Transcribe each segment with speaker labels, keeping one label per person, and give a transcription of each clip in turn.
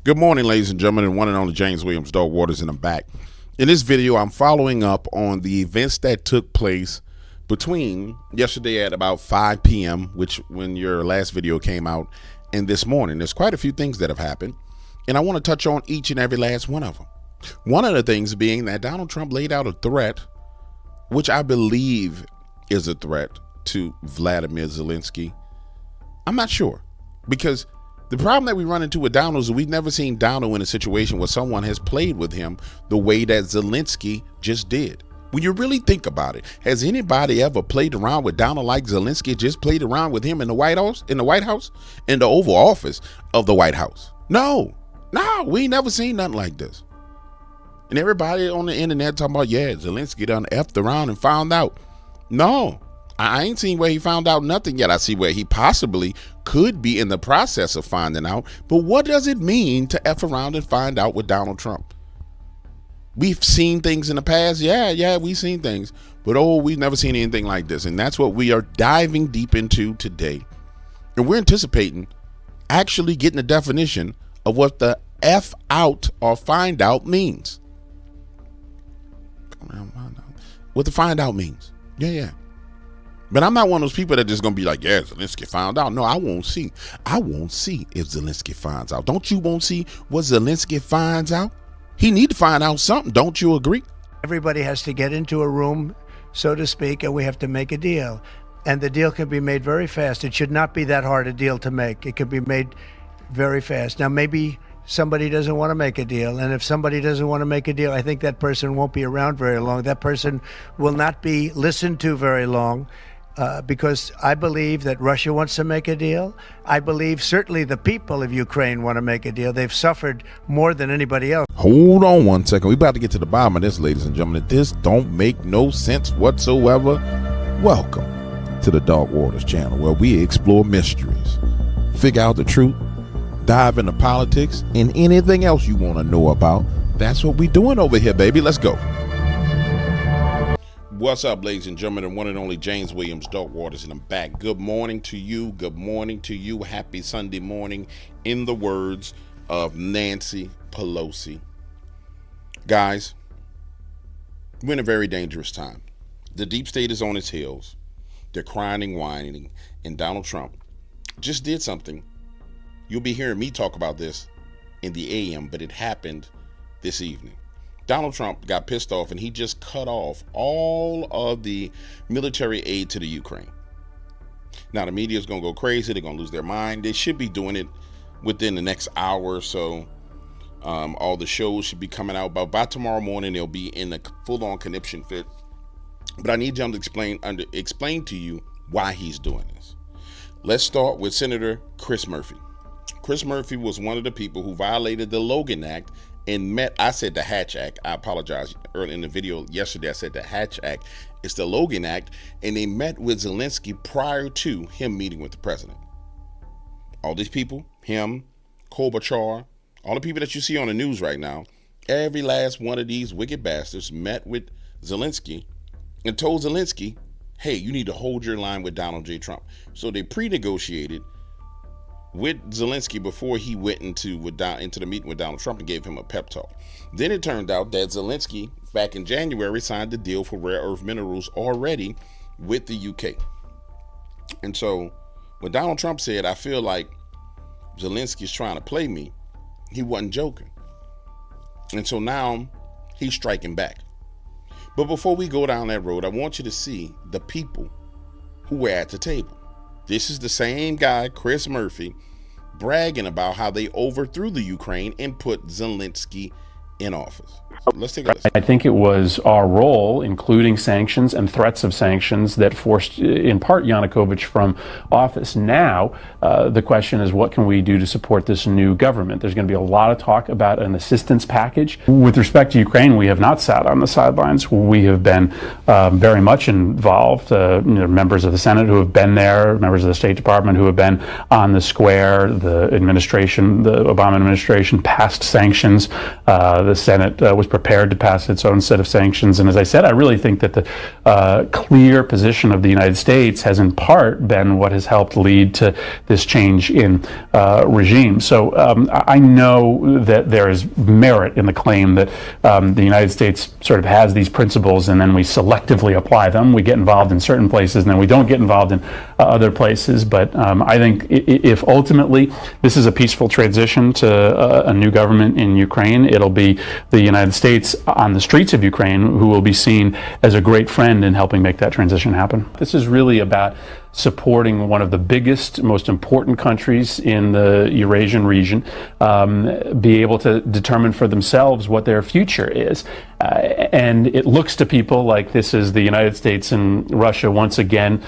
Speaker 1: Good morning, ladies and gentlemen, and one and only James Williams, Dog Waters, and I'm back. In this video, I'm following up on the events that took place between yesterday at about 5 p.m., which when your last video came out, and this morning. There's quite a few things that have happened, and I want to touch on each and every last one of them. One of the things being that Donald Trump laid out a threat, which I believe is a threat to Vladimir Zelensky. I'm not sure, because the problem that we run into with Donald is we've never seen Donald in a situation where someone has played with him the way that Zelensky just did. When you really think about it, has anybody ever played around with Donald like Zelensky just played around with him in the White House, in the Oval Office of the White House? No, we ain't never seen nothing like this. And everybody on the internet talking about, yeah, Zelensky done effed around and found out. No, I ain't seen where he found out nothing yet. I see where he possibly could be in the process of finding out. But what does it mean to F around and find out with Donald Trump? We've seen things in the past. Yeah, we've seen things. But we've never seen anything like this. And that's what we are diving deep into today. And we're anticipating actually getting a definition of what the F out or find out means. What the find out means. Yeah. But I'm not one of those people that just gonna be like, yeah, Zelensky found out. No, I won't see if Zelensky finds out. Don't you want to see what Zelensky finds out? He need to find out something. Don't you agree?
Speaker 2: Everybody has to get into a room, so to speak, and we have to make a deal. And the deal can be made very fast. It should not be that hard a deal to make. It can be made very fast. Now, maybe somebody doesn't want to make a deal. And if somebody doesn't want to make a deal, I think that person won't be around very long. That person will not be listened to very long. Because I believe that Russia wants to make a deal. I believe certainly the people of Ukraine want to make a deal. They've suffered more than anybody else.
Speaker 1: Hold on one second. We're about to get to the bottom of this, ladies and gentlemen. This don't make no sense whatsoever. Welcome to the Dog Waters channel, where we explore mysteries, figure out the truth, dive into politics, and anything else you want to know about. That's what we're doing over here, baby. Let's go. What's up, ladies and gentlemen, and one and only James Williams, Dog Waters, and I'm back. Good morning to you. Good morning to you. Happy Sunday morning, in the words of Nancy Pelosi. Guys, we're in a very dangerous time. The deep state is on its heels. They're crying and whining, and Donald Trump just did something. You'll be hearing me talk about this in the AM, but it happened this evening. Donald Trump got pissed off and he just cut off all of the military aid to the Ukraine. Now the media is going to go crazy. They're going to lose their mind. They should be doing it within the next hour or so. All the shows should be coming out. But by tomorrow morning, they'll be in a full-on conniption fit. But I need John to explain to you why he's doing this. Let's start with Senator Chris Murphy. Chris Murphy was one of the people who violated the Logan Act and met, I said the Hatch Act. I apologize. Early in the video yesterday, I said the Hatch Act. It's the Logan Act. And they met with Zelensky prior to him meeting with the president. All these people, him, Klobuchar, all the people that you see on the news right now, every last one of these wicked bastards met with Zelensky and told Zelensky, hey, you need to hold your line with Donald J. Trump. So they pre-negotiated with Zelensky before he went into the meeting with Donald Trump and gave him a pep talk. Then it turned out that Zelensky, back in January, signed the deal for rare earth minerals already with the UK. And so when Donald Trump said, I feel like Zelensky's trying to play me, he wasn't joking. And so now he's striking back. But before we go down that road, I want you to see the people who were at the table. This is the same guy, Chris Murphy, bragging about how they overthrew the Ukraine and put Zelensky in office. So let's take a listen.
Speaker 3: I think it was our role, including sanctions and threats of sanctions, that forced, in part, Yanukovych from office. Now, the question is, what can we do to support this new government? There's going to be a lot of talk about an assistance package. With respect to Ukraine, we have not sat on the sidelines. We have been very much involved. Members of the Senate who have been there, members of the State Department who have been on the square. The Obama administration passed sanctions. The Senate was prepared to pass its own set of sanctions. And as I said, I really think that the clear position of the United States has in part been what has helped lead to this change in regime. So I know that there is merit in the claim that the United States sort of has these principles and then we selectively apply them. We get involved in certain places and then we don't get involved in other places. But I think if ultimately this is a peaceful transition to a new government in Ukraine, it'll be the United States on the streets of Ukraine who will be seen as a great friend in helping make that transition happen. This is really about supporting one of the biggest, most important countries in the Eurasian region, be able to determine for themselves what their future is. And it looks to people like this is the United States and Russia once again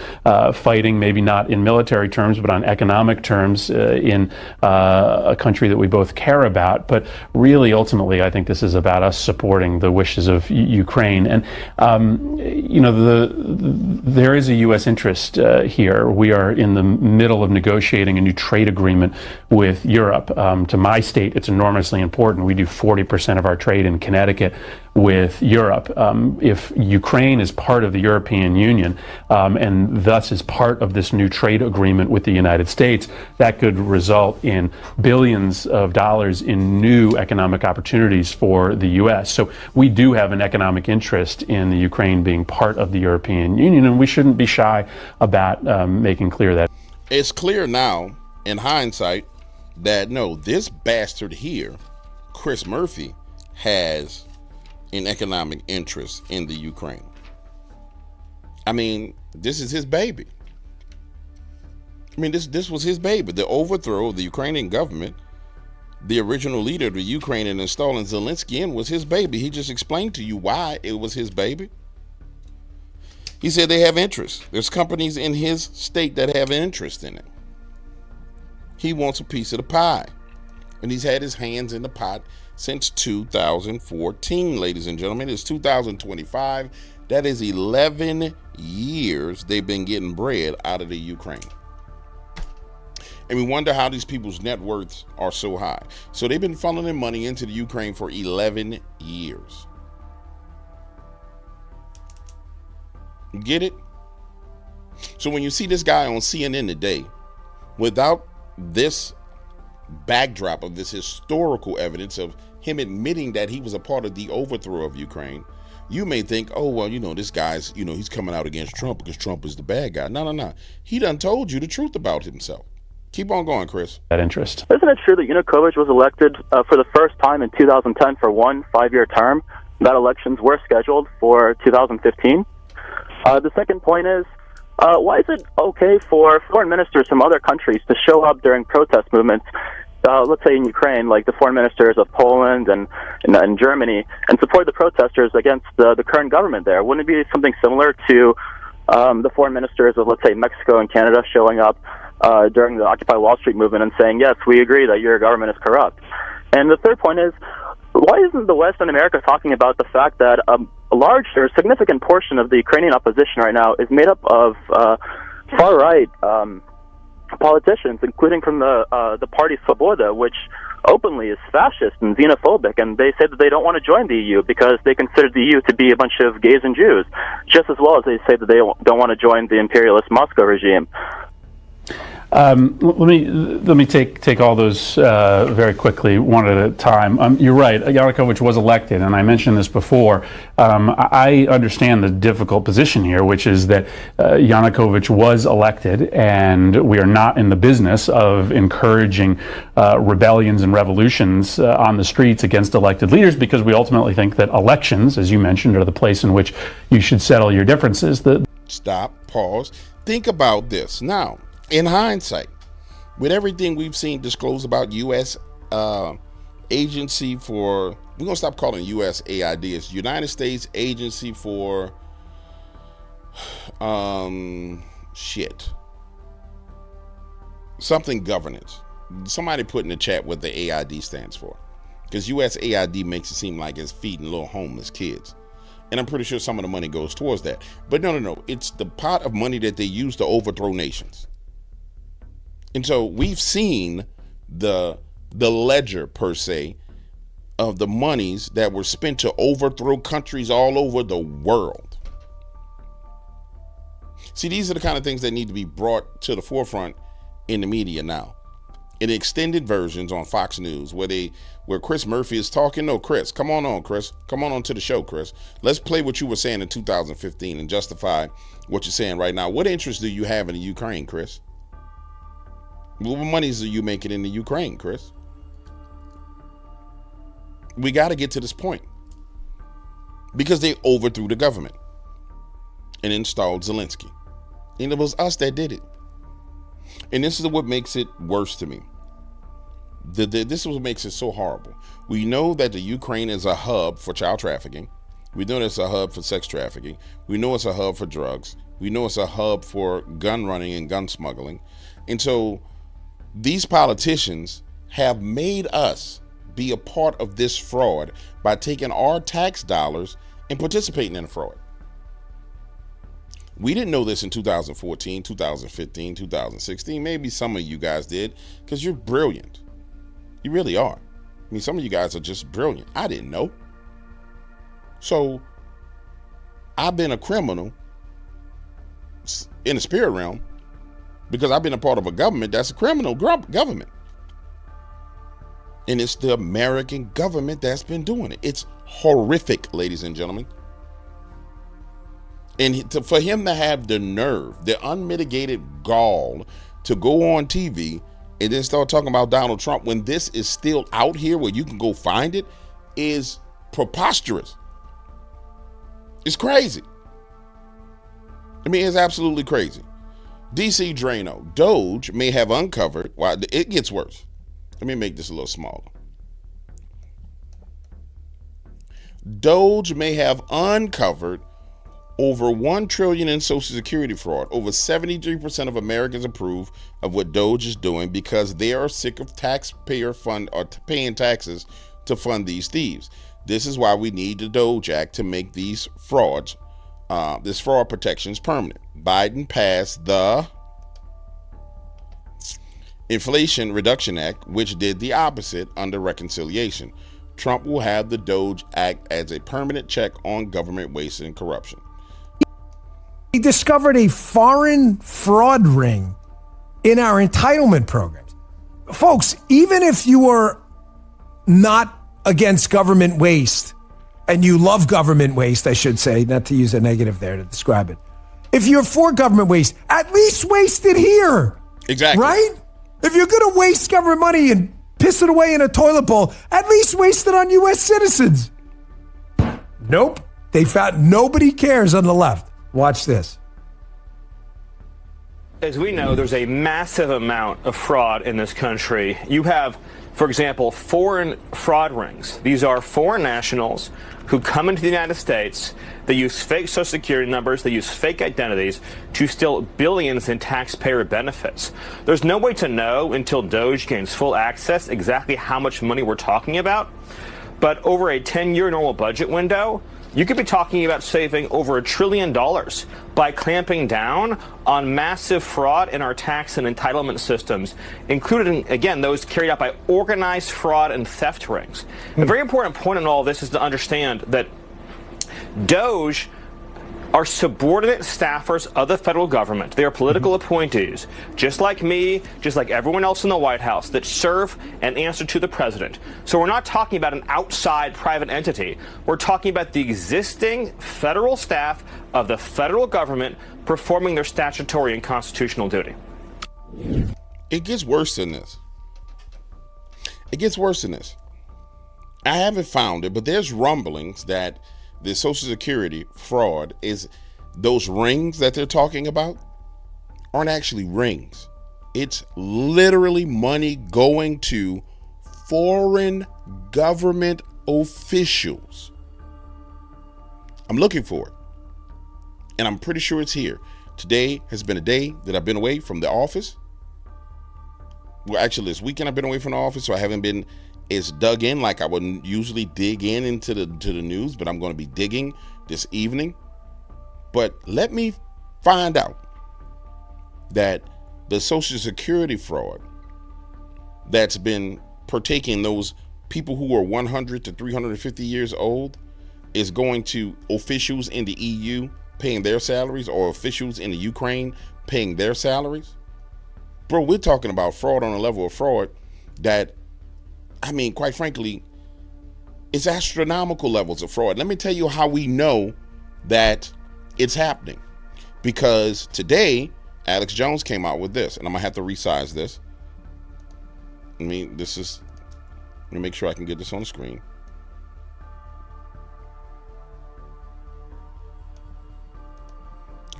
Speaker 3: fighting, maybe not in military terms, but on economic terms in a country that we both care about. But really, ultimately, I think this is about us supporting the wishes of Ukraine. And, there is a U.S. interest here. We are in the middle of negotiating a new trade agreement with Europe. To my state, it's enormously important. We do 40% of our trade in Connecticut with Europe. If Ukraine is part of the European Union and thus is part of this new trade agreement with the United States, that could result in billions of dollars in new economic opportunities for the U.S. So we do have an economic interest in the Ukraine being part of the European Union, and we shouldn't be shy about making clear that.
Speaker 1: It's clear now, in hindsight, that no, this bastard here, Chris Murphy, has an economic interest in the Ukraine. I mean, this is his baby. I mean, this was his baby. The overthrow of the Ukrainian government, the original leader of the Ukraine and installing Zelensky in was his baby. He just explained to you why it was his baby. He said they have interest. There's companies in his state that have an interest in it. He wants a piece of the pie. And he's had his hands in the pot since 2014, ladies and gentlemen. It's 2025. That is 11 years they've been getting bread out of the Ukraine. And we wonder how these people's net worths are so high. So they've been funneling money into the Ukraine for 11 years. You get it? So when you see this guy on CNN today, without this backdrop of this historical evidence of him admitting that he was a part of the overthrow of Ukraine, you may think, oh, well, this guy's, he's coming out against Trump because Trump is the bad guy. No. He done told you the truth about himself. Keep on going, Chris.
Speaker 3: That interest.
Speaker 4: Isn't it true that Yanukovych was elected for the first time in 2010 for one 5-year term? That elections were scheduled for 2015. The second point is, why is it okay for foreign ministers from other countries to show up during protest movements, let's say in Ukraine, like the foreign ministers of Poland and Germany, and support the protesters against the current government there? Wouldn't it be something similar to the foreign ministers of, let's say, Mexico and Canada showing up during the Occupy Wall Street movement and saying, yes, we agree that your government is corrupt? And the third point is, why isn't the West and America talking about the fact that a large or significant portion of the Ukrainian opposition right now is made up of far-right politicians, including from the party Svoboda, which openly is fascist and xenophobic, and they say that they don't want to join the EU because they consider the EU to be a bunch of gays and Jews, just as well as they say that they don't want to join the imperialist Moscow regime.
Speaker 3: Let me take all those very quickly, one at a time. You're right. Yanukovych was elected, and I mentioned this before. I understand the difficult position here, which is that Yanukovych was elected, and we are not in the business of encouraging rebellions and revolutions on the streets against elected leaders, because we ultimately think that elections, as you mentioned, are the place in which you should settle your differences.
Speaker 1: Stop, pause, think about this. Now, in hindsight, with everything we've seen disclosed about U.S. Agency for, we're going to stop calling USAID, it's United States Agency for, something governance. Somebody put in the chat what the AID stands for, because USAID makes it seem like it's feeding little homeless kids. And I'm pretty sure some of the money goes towards that. But no. It's the pot of money that they use to overthrow nations. And so we've seen the ledger, per se, of the monies that were spent to overthrow countries all over the world. See, these are the kind of things that need to be brought to the forefront in the media now. In extended versions on Fox News, where Chris Murphy is talking. No, Chris, come on, Chris. Come on to the show, Chris. Let's play what you were saying in 2015 and justify what you're saying right now. What interest do you have in the Ukraine, Chris? What monies are you making in the Ukraine, Chris? We got to get to this point because they overthrew the government and installed Zelensky. And it was us that did it. And this is what makes it worse to me. This is what makes it so horrible. We know that the Ukraine is a hub for child trafficking. We know it's a hub for sex trafficking. We know it's a hub for drugs. We know it's a hub for gun running and gun smuggling. And so these politicians have made us be a part of this fraud by taking our tax dollars and participating in the fraud. We didn't know this in 2014, 2015, 2016. Maybe some of you guys did because you're brilliant. You really are. I mean, some of you guys are just brilliant. I didn't know. So I've been a criminal in the spirit realm because I've been a part of a government that's a criminal government. And it's the American government that's been doing it. It's horrific, ladies and gentlemen. And for him to have the nerve, the unmitigated gall to go on TV and then start talking about Donald Trump when this is still out here where you can go find it is preposterous. It's crazy. I mean, it's absolutely crazy. DC Drano, DOGE may have uncovered, well, it gets worse. Let me make this a little smaller. DOGE may have uncovered over $1 trillion in Social Security fraud. Over 73% of Americans approve of what DOGE is doing because they are sick of taxpayer fund or paying taxes to fund these thieves. This is why we need the DOGE Act to make these frauds, this fraud protections permanent. Biden passed the Inflation Reduction Act, which did the opposite under reconciliation. Trump will have the DOGE Act as a permanent check on government waste and corruption.
Speaker 5: He discovered a foreign fraud ring in our entitlement programs. Folks, even if you are not against government waste, and you love government waste, I should say, not to use a negative there to describe it. If you're for government waste, at least waste it here.
Speaker 1: Exactly.
Speaker 5: Right? If you're going to waste government money and piss it away in a toilet bowl, at least waste it on U.S. citizens. Nope. They found nobody cares on the left. Watch this.
Speaker 6: As we know, there's a massive amount of fraud in this country. You have, for example, foreign fraud rings. These are foreign nationals who come into the United States. They use fake Social Security numbers. They use fake identities to steal billions in taxpayer benefits. There's no way to know until DOGE gains full access exactly how much money we're talking about. But over a 10-year normal budget window, you could be talking about saving over $1 trillion by clamping down on massive fraud in our tax and entitlement systems, including, again, those carried out by organized fraud and theft rings. A very important point in all this is to understand that DOGE are subordinate staffers of the federal government. They are political appointees, just like me, just like everyone else in the White House, that serve and answer to the president. So we're not talking about an outside private entity. We're talking about the existing federal staff of the federal government performing their statutory and constitutional duty.
Speaker 1: It gets worse than this. It gets worse than this. I haven't found it, but there's rumblings that the Social Security fraud is those rings that they're talking about aren't actually rings. It's literally money going to foreign government officials. I'm looking for it, and I'm pretty sure it's here. Today has been a day that I've been away from the office. Well, actually, this weekend I've been away from the office, so I haven't been as dug in like I would usually dig into the news, but I'm going to be digging this evening. But let me find out that the Social Security fraud that's been partaking those people who are 100 to 350 years old is going to officials in the EU paying their salaries, or officials in the Ukraine paying their salaries? Bro, we're talking about fraud on a level of fraud that, I mean, quite frankly, it's astronomical levels of fraud. Let me tell you how we know that it's happening. Because today, Alex Jones came out with this, and I'm gonna have to resize this. Let me make sure I can get this on the screen.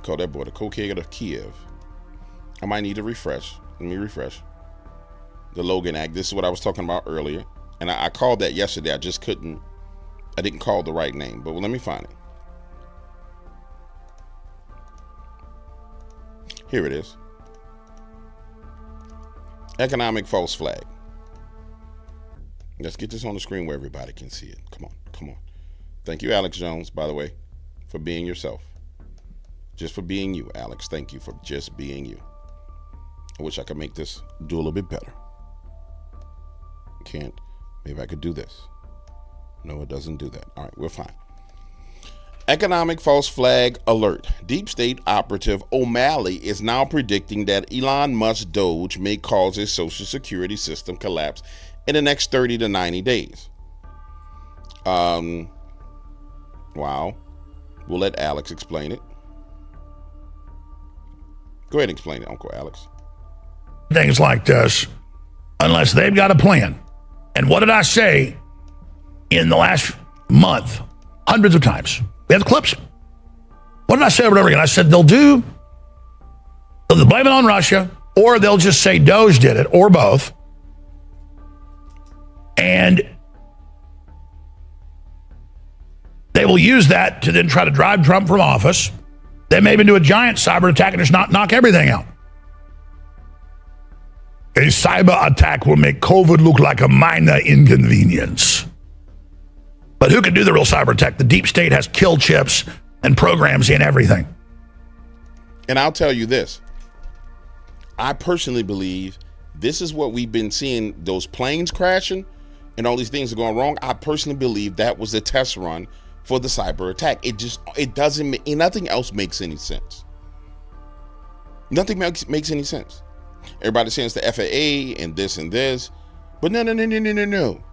Speaker 1: Call that boy the Kayak of Kiev. I might need to refresh. Let me refresh. The Logan Act. This is what I was talking about earlier. And I called that yesterday. I didn't call the right name, but let me find it. Here it is. Economic false flag. Let's get this on the screen where everybody can see it. Come on. Thank you, Alex Jones, by the way, for being yourself. Just for being you, Alex. Thank you for just being you. I wish I could make this do a little bit better. Can't. Maybe I could do this. No, it doesn't do that. All right, we're fine. Economic false flag alert. Deep state operative O'Malley is now predicting that Elon Musk's DOGE may cause his social security system collapse in the next 30 to 90 days. Wow. We'll let Alex explain it. Go ahead and explain it, Uncle Alex.
Speaker 7: Things like this, unless they've got a plan. And what did I say in the last month? Hundreds of times. We have the clips. What did I say over and over again? I said they'll blame it on Russia, or they'll just say DOGE did it, or both. And they will use that to then try to drive Trump from office. They may even do a giant cyber attack and just knock everything out. A cyber attack will make COVID look like a minor inconvenience. But who can do the real cyber attack? The deep state has kill chips and programs in everything.
Speaker 1: And I'll tell you this. I personally believe this is what we've been seeing, those planes crashing and all these things are going wrong. I personally believe that was a test run for the cyber attack. Nothing else makes any sense. Nothing makes any sense. Everybody's saying it's the FAA and this, but no.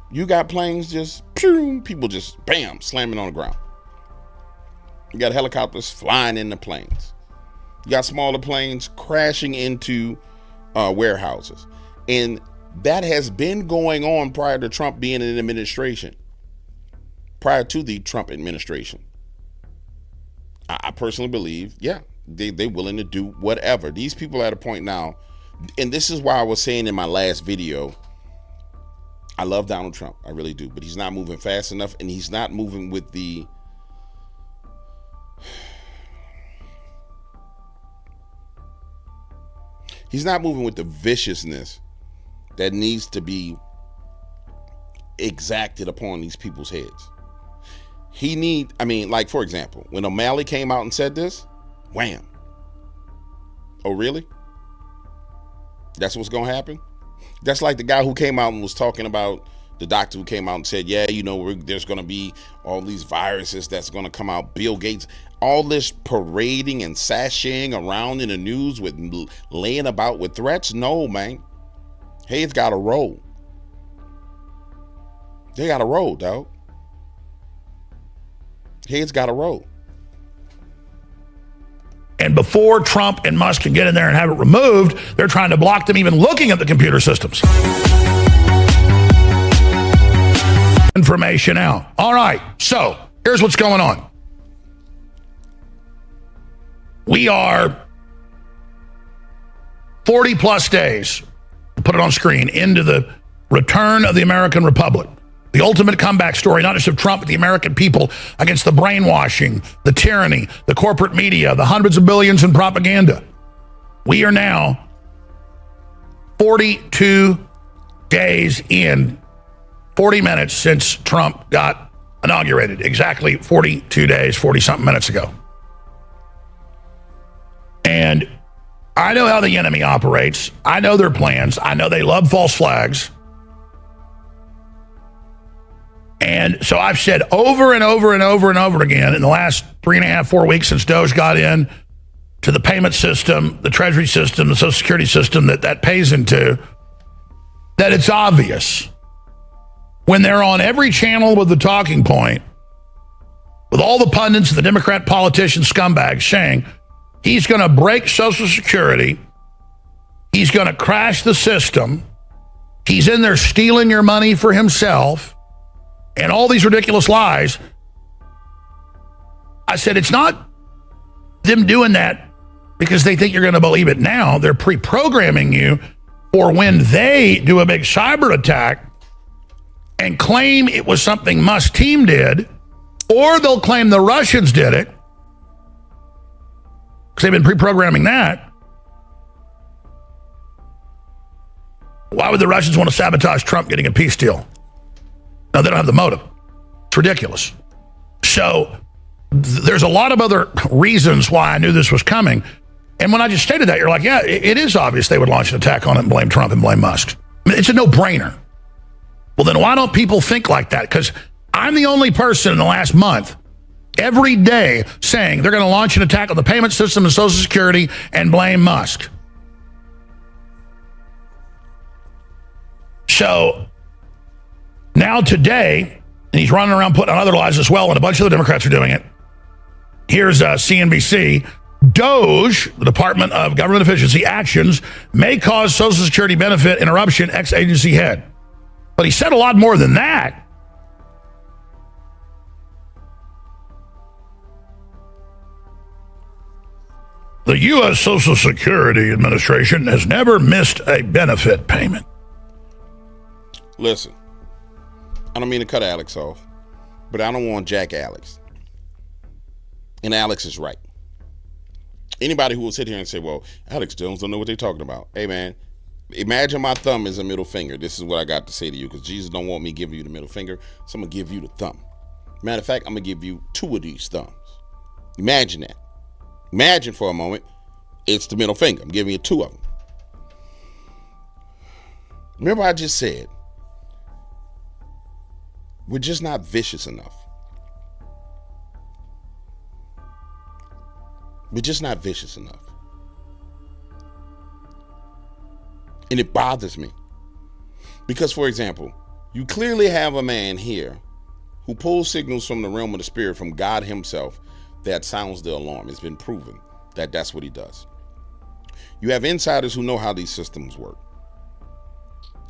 Speaker 1: You got planes just, people just, bam, slamming on the ground. You got helicopters flying in the planes. You got smaller planes crashing into warehouses. And that has been going on prior to Trump being in administration. Prior to the Trump administration. I personally believe, yeah, they're willing to do whatever. These people are at a point now, and this is why I was saying in my last video, I love Donald Trump, I really do, but he's not moving fast enough, and he's not moving with the viciousness that needs to be exacted upon these people's heads. Like, for example, when O'Malley came out and said this, wham. Oh, really? That's what's going to happen? That's like the guy who came out and was talking about, the doctor who came out and said, yeah, there's going to be all these viruses that's going to come out. Bill Gates, all this parading and sashaying around in the news with laying about with threats. No, man. Heads got to roll. They got to roll, dog. Heads got to roll.
Speaker 7: And before Trump and Musk can get in there and have it removed, they're trying to block them even looking at the computer systems. Information out. All right, so here's what's going on. We are 40 plus days, put it on screen, into the return of the American Republic. The ultimate comeback story, not just of Trump, but the American people against the brainwashing, the tyranny, the corporate media, the hundreds of billions in propaganda. We are now 42 days in, 40 minutes since Trump got inaugurated. Exactly 42 days, 40-something minutes ago. And I know how the enemy operates. I know their plans. I know they love false flags. And so I've said over and over and over and over again in the last 3.5, 4 weeks since DOGE got in to the payment system, the Treasury system, the Social Security system that pays into, that it's obvious when they're on every channel with the talking point, with all the pundits and the Democrat politicians, scumbags saying he's going to break Social Security, he's going to crash the system, he's in there stealing your money for himself, and all these ridiculous lies. I said, it's not them doing that because they think you're going to believe it now. They're pre-programming you for when they do a big cyber attack and claim it was something Musk's team did, or they'll claim the Russians did it because they've been pre-programming that. Why would the Russians want to sabotage Trump getting a peace deal? No, they don't have the motive. It's ridiculous. So there's a lot of other reasons why I knew this was coming. And when I just stated that, you're like, yeah, it is obvious they would launch an attack on it and blame Trump and blame Musk. I mean, it's a no-brainer. Well, then why don't people think like that? Because I'm the only person in the last month every day saying they're going to launch an attack on the payment system and Social Security and blame Musk. So now today, and he's running around putting on other lies as well, and a bunch of the Democrats are doing it. Here's CNBC. DOGE, the Department of Government Efficiency actions, may cause Social Security benefit interruption, ex-agency head. But he said a lot more than that. The U.S. Social Security Administration has never missed a benefit payment.
Speaker 1: Listen, I don't mean to cut Alex off, but I don't want Jack Alex. And Alex is right. Anybody who will sit here and say, well, Alex Jones don't know what they're talking about. Hey, man, imagine my thumb is a middle finger. This is what I got to say to you, because Jesus don't want me giving you the middle finger, so I'm going to give you the thumb. Matter of fact, I'm going to give you 2 of these thumbs. Imagine that. Imagine for a moment, it's the middle finger. I'm giving you 2 of them. Remember I just said, we're just not vicious enough. We're just not vicious enough. And it bothers me. Because, for example, you clearly have a man here who pulls signals from the realm of the spirit, from God himself, that sounds the alarm. It's been proven that that's what he does. You have insiders who know how these systems work.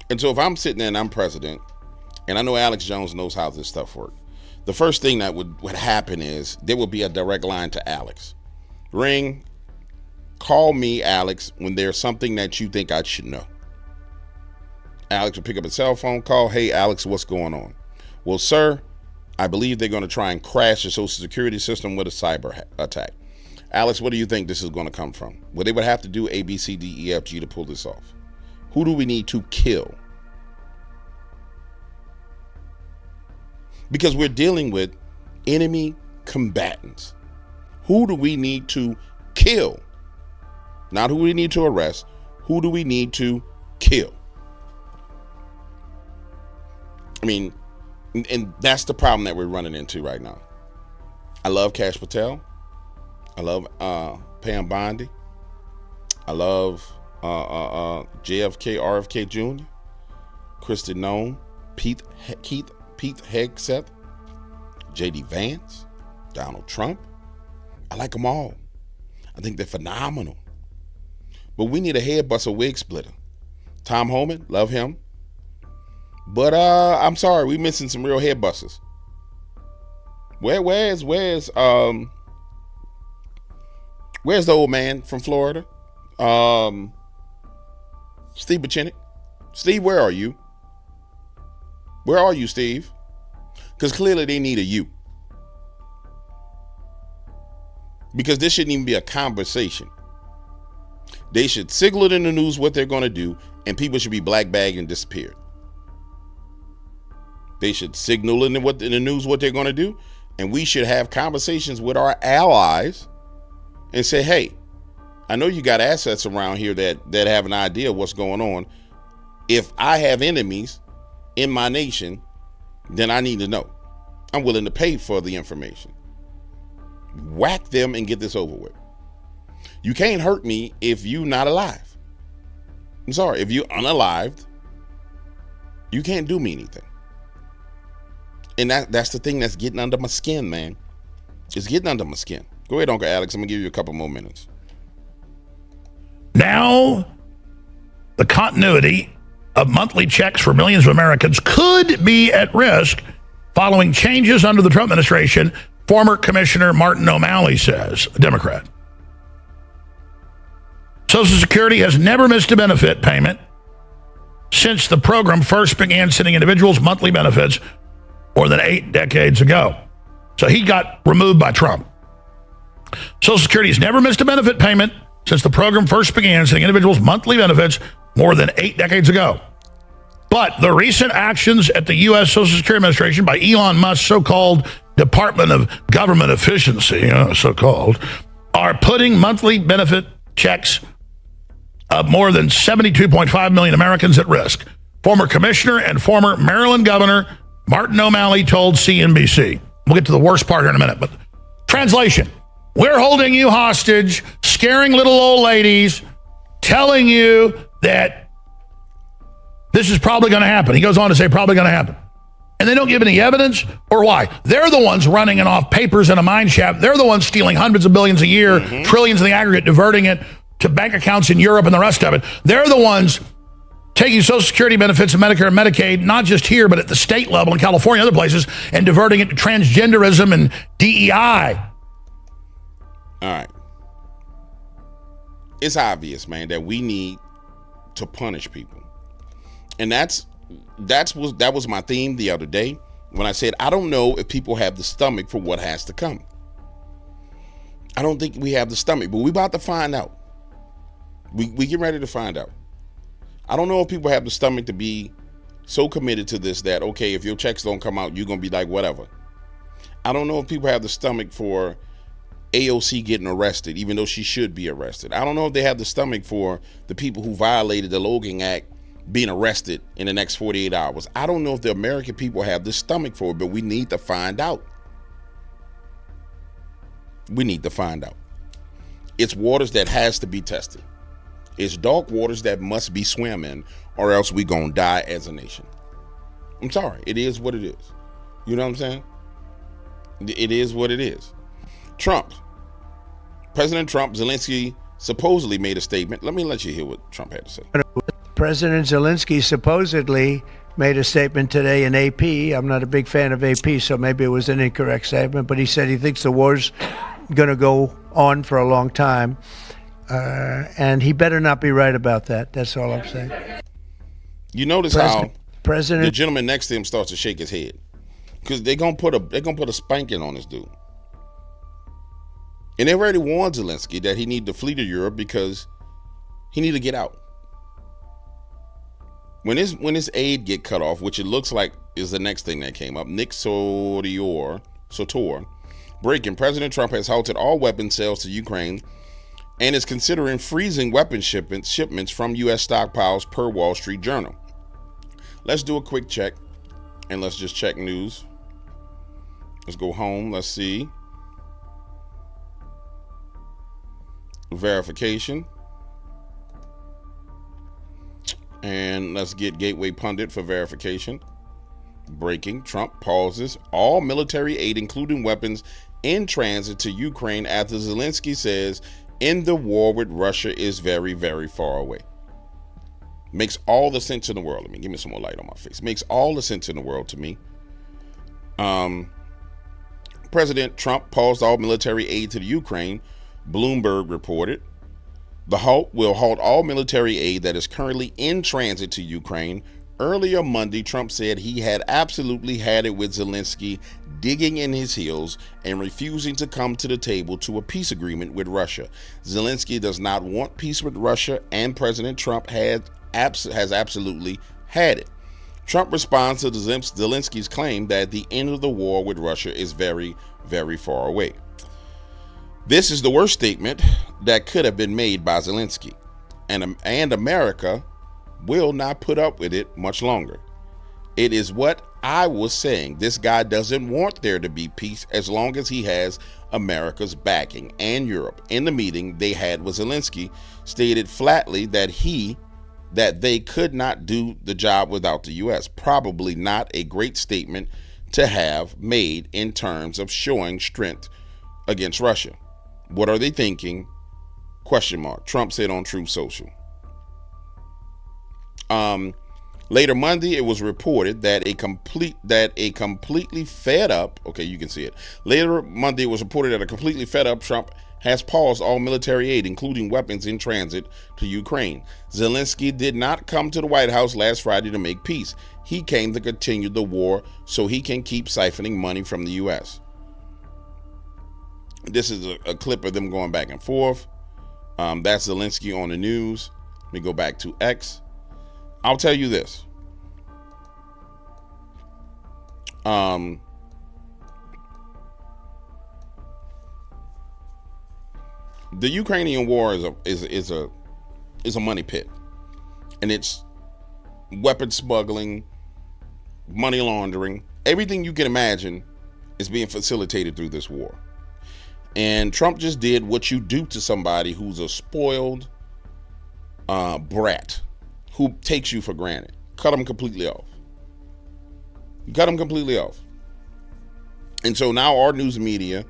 Speaker 1: And so if I'm sitting there and I'm president, and I know Alex Jones knows how this stuff works, the first thing that would happen is there would be a direct line to Alex. Ring, call me, Alex, when there's something that you think I should know. Alex would pick up a cell phone call. Hey, Alex, what's going on? Well, sir, I believe they're going to try and crash the Social Security system with a cyber attack. Alex, what do you think this is going to come from? Well, they would have to do A, B, C, D, E, F, G to pull this off. Who do we need to kill? Because we're dealing with enemy combatants. Who do we need to kill? Not who we need to arrest. Who do we need to kill? I mean, and that's the problem that we're running into right now. I love Cash Patel. I love Pam Bondi. I love JFK, RFK Jr., Kristen Noem, Pete Hegseth, J.D. Vance, Donald Trump. I like them all. I think they're phenomenal. But we need a head buster, wig splitter. Tom Homan, love him. But I'm sorry, we missing some real head busters. Where's the old man from Florida? Steve Buchanan. Steve, where are you? Where are you, Steve? Because clearly they need a you. Because this shouldn't even be a conversation. They should signal it in the news what they're going to do, and people should be black bagged and disappeared. They should signal in the news what they're going to do, and we should have conversations with our allies and say, hey, I know you got assets around here that have an idea of what's going on. If I have enemies in my nation, then I need to know. I'm willing to pay for the information. Whack them and get this over with. You can't hurt me if you're not alive. I'm sorry. If you're unalived, you can't do me anything. And that's the thing that's getting under my skin, man. It's getting under my skin. Go ahead, Uncle Alex. I'm going to give you a couple more minutes.
Speaker 7: Now, the continuity of monthly checks for millions of Americans could be at risk following changes under the Trump administration, former Commissioner Martin O'Malley says, a Democrat. Social Security has never missed a benefit payment since the program first began sending individuals monthly benefits more than 8 decades ago. So he got removed by Trump. Social Security has never missed a benefit payment since the program first began sending individuals monthly benefits more than 8 decades ago. But the recent actions at the U.S. Social Security Administration by Elon Musk's so-called Department of Government Efficiency, so-called, are putting monthly benefit checks of more than 72.5 million Americans at risk. Former Commissioner and former Maryland Governor Martin O'Malley told CNBC. We'll get to the worst part here in a minute, but translation. We're holding you hostage, scaring little old ladies, telling you that this is probably going to happen. He goes on to say probably going to happen. And they don't give any evidence or why. They're the ones running it off papers in a mine shaft. They're the ones stealing hundreds of billions a year, trillions in the aggregate, diverting it to bank accounts in Europe and the rest of it. They're the ones taking Social Security benefits and Medicare and Medicaid, not just here, but at the state level in California and other places, and diverting it to transgenderism and DEI.
Speaker 1: All right. It's obvious, man, that we need to punish people. And that was my theme the other day when I said, I don't know if people have the stomach for what has to come. I don't think we have the stomach, but we're about to find out. We get ready to find out. I don't know if people have the stomach to be so committed to this that, okay, if your checks don't come out, you're going to be like, whatever. I don't know if people have the stomach for AOC getting arrested, even though she should be arrested. I don't know if they have the stomach for the people who violated the Logan Act being arrested in the next 48 hours. I don't know if the American people have the stomach for it, but we need to find out. We need to find out. It's waters that has to be tested. It's dark waters that must be swam in, or else we gonna die as a nation. I'm sorry. It is what it is. You know what I'm saying? It is what it is. President Trump, Zelensky supposedly made a statement. Let me let you hear what Trump had to say.
Speaker 2: President Zelensky supposedly made a statement today in AP. I'm not a big fan of AP, so maybe it was an incorrect statement, but he said he thinks the war's going to go on for a long time. And he better not be right about that. That's all I'm saying.
Speaker 1: You notice how
Speaker 2: President
Speaker 1: the gentleman next to him starts to shake his head because they're gonna put a spanking on this dude. And they already warned Zelensky that he need to flee to Europe because he need to get out. When his aid get cut off, which it looks like is the next thing that came up, Nick Sotor breaking, President Trump has halted all weapon sales to Ukraine and is considering freezing weapon shipments from U.S. stockpiles per Wall Street Journal. Let's do a quick check, and let's just check news. Let's go home. Let's see. Verification. And let's get Gateway Pundit for verification. Breaking, Trump pauses all military aid, including weapons, in transit to Ukraine after Zelensky says in the war with Russia is very, very far away. Makes all the sense in the world to me. Give me some more light on my face. Makes all the sense in the world to me. President Trump paused all military aid to the Ukraine, Bloomberg reported. The halt will halt all military aid that is currently in transit to Ukraine. Earlier Monday, Trump said he had absolutely had it with Zelensky digging in his heels and refusing to come to the table to a peace agreement with Russia. Zelensky does not want peace with Russia, and President Trump has absolutely had it. Trump responds to Zelensky's claim that the end of the war with Russia is very, very far away. This is the worst statement that could have been made by Zelensky, and America will not put up with it much longer. It is what I was saying. This guy doesn't want there to be peace as long as he has America's backing and Europe. In the meeting they had with Zelensky, stated flatly that they could not do the job without the U.S. Probably not a great statement to have made in terms of showing strength against Russia. What are they thinking? Question mark. Trump said on Truth Social. Later Monday, it was reported that a completely fed up, okay, you can see it. Later Monday, it was reported that a completely fed up Trump has paused all military aid, including weapons in transit to Ukraine. Zelensky did not come to the White House last Friday to make peace. He came to continue the war so he can keep siphoning money from the U.S. This is a clip of them going back and forth. That's Zelensky on the news. Let me go back to X. I'll tell you this. The Ukrainian war is a money pit, and it's weapon smuggling, money laundering, everything you can imagine is being facilitated through this war. And Trump just did what you do to somebody who's a spoiled brat, who takes you for granted. Cut them completely off. And so now our news media,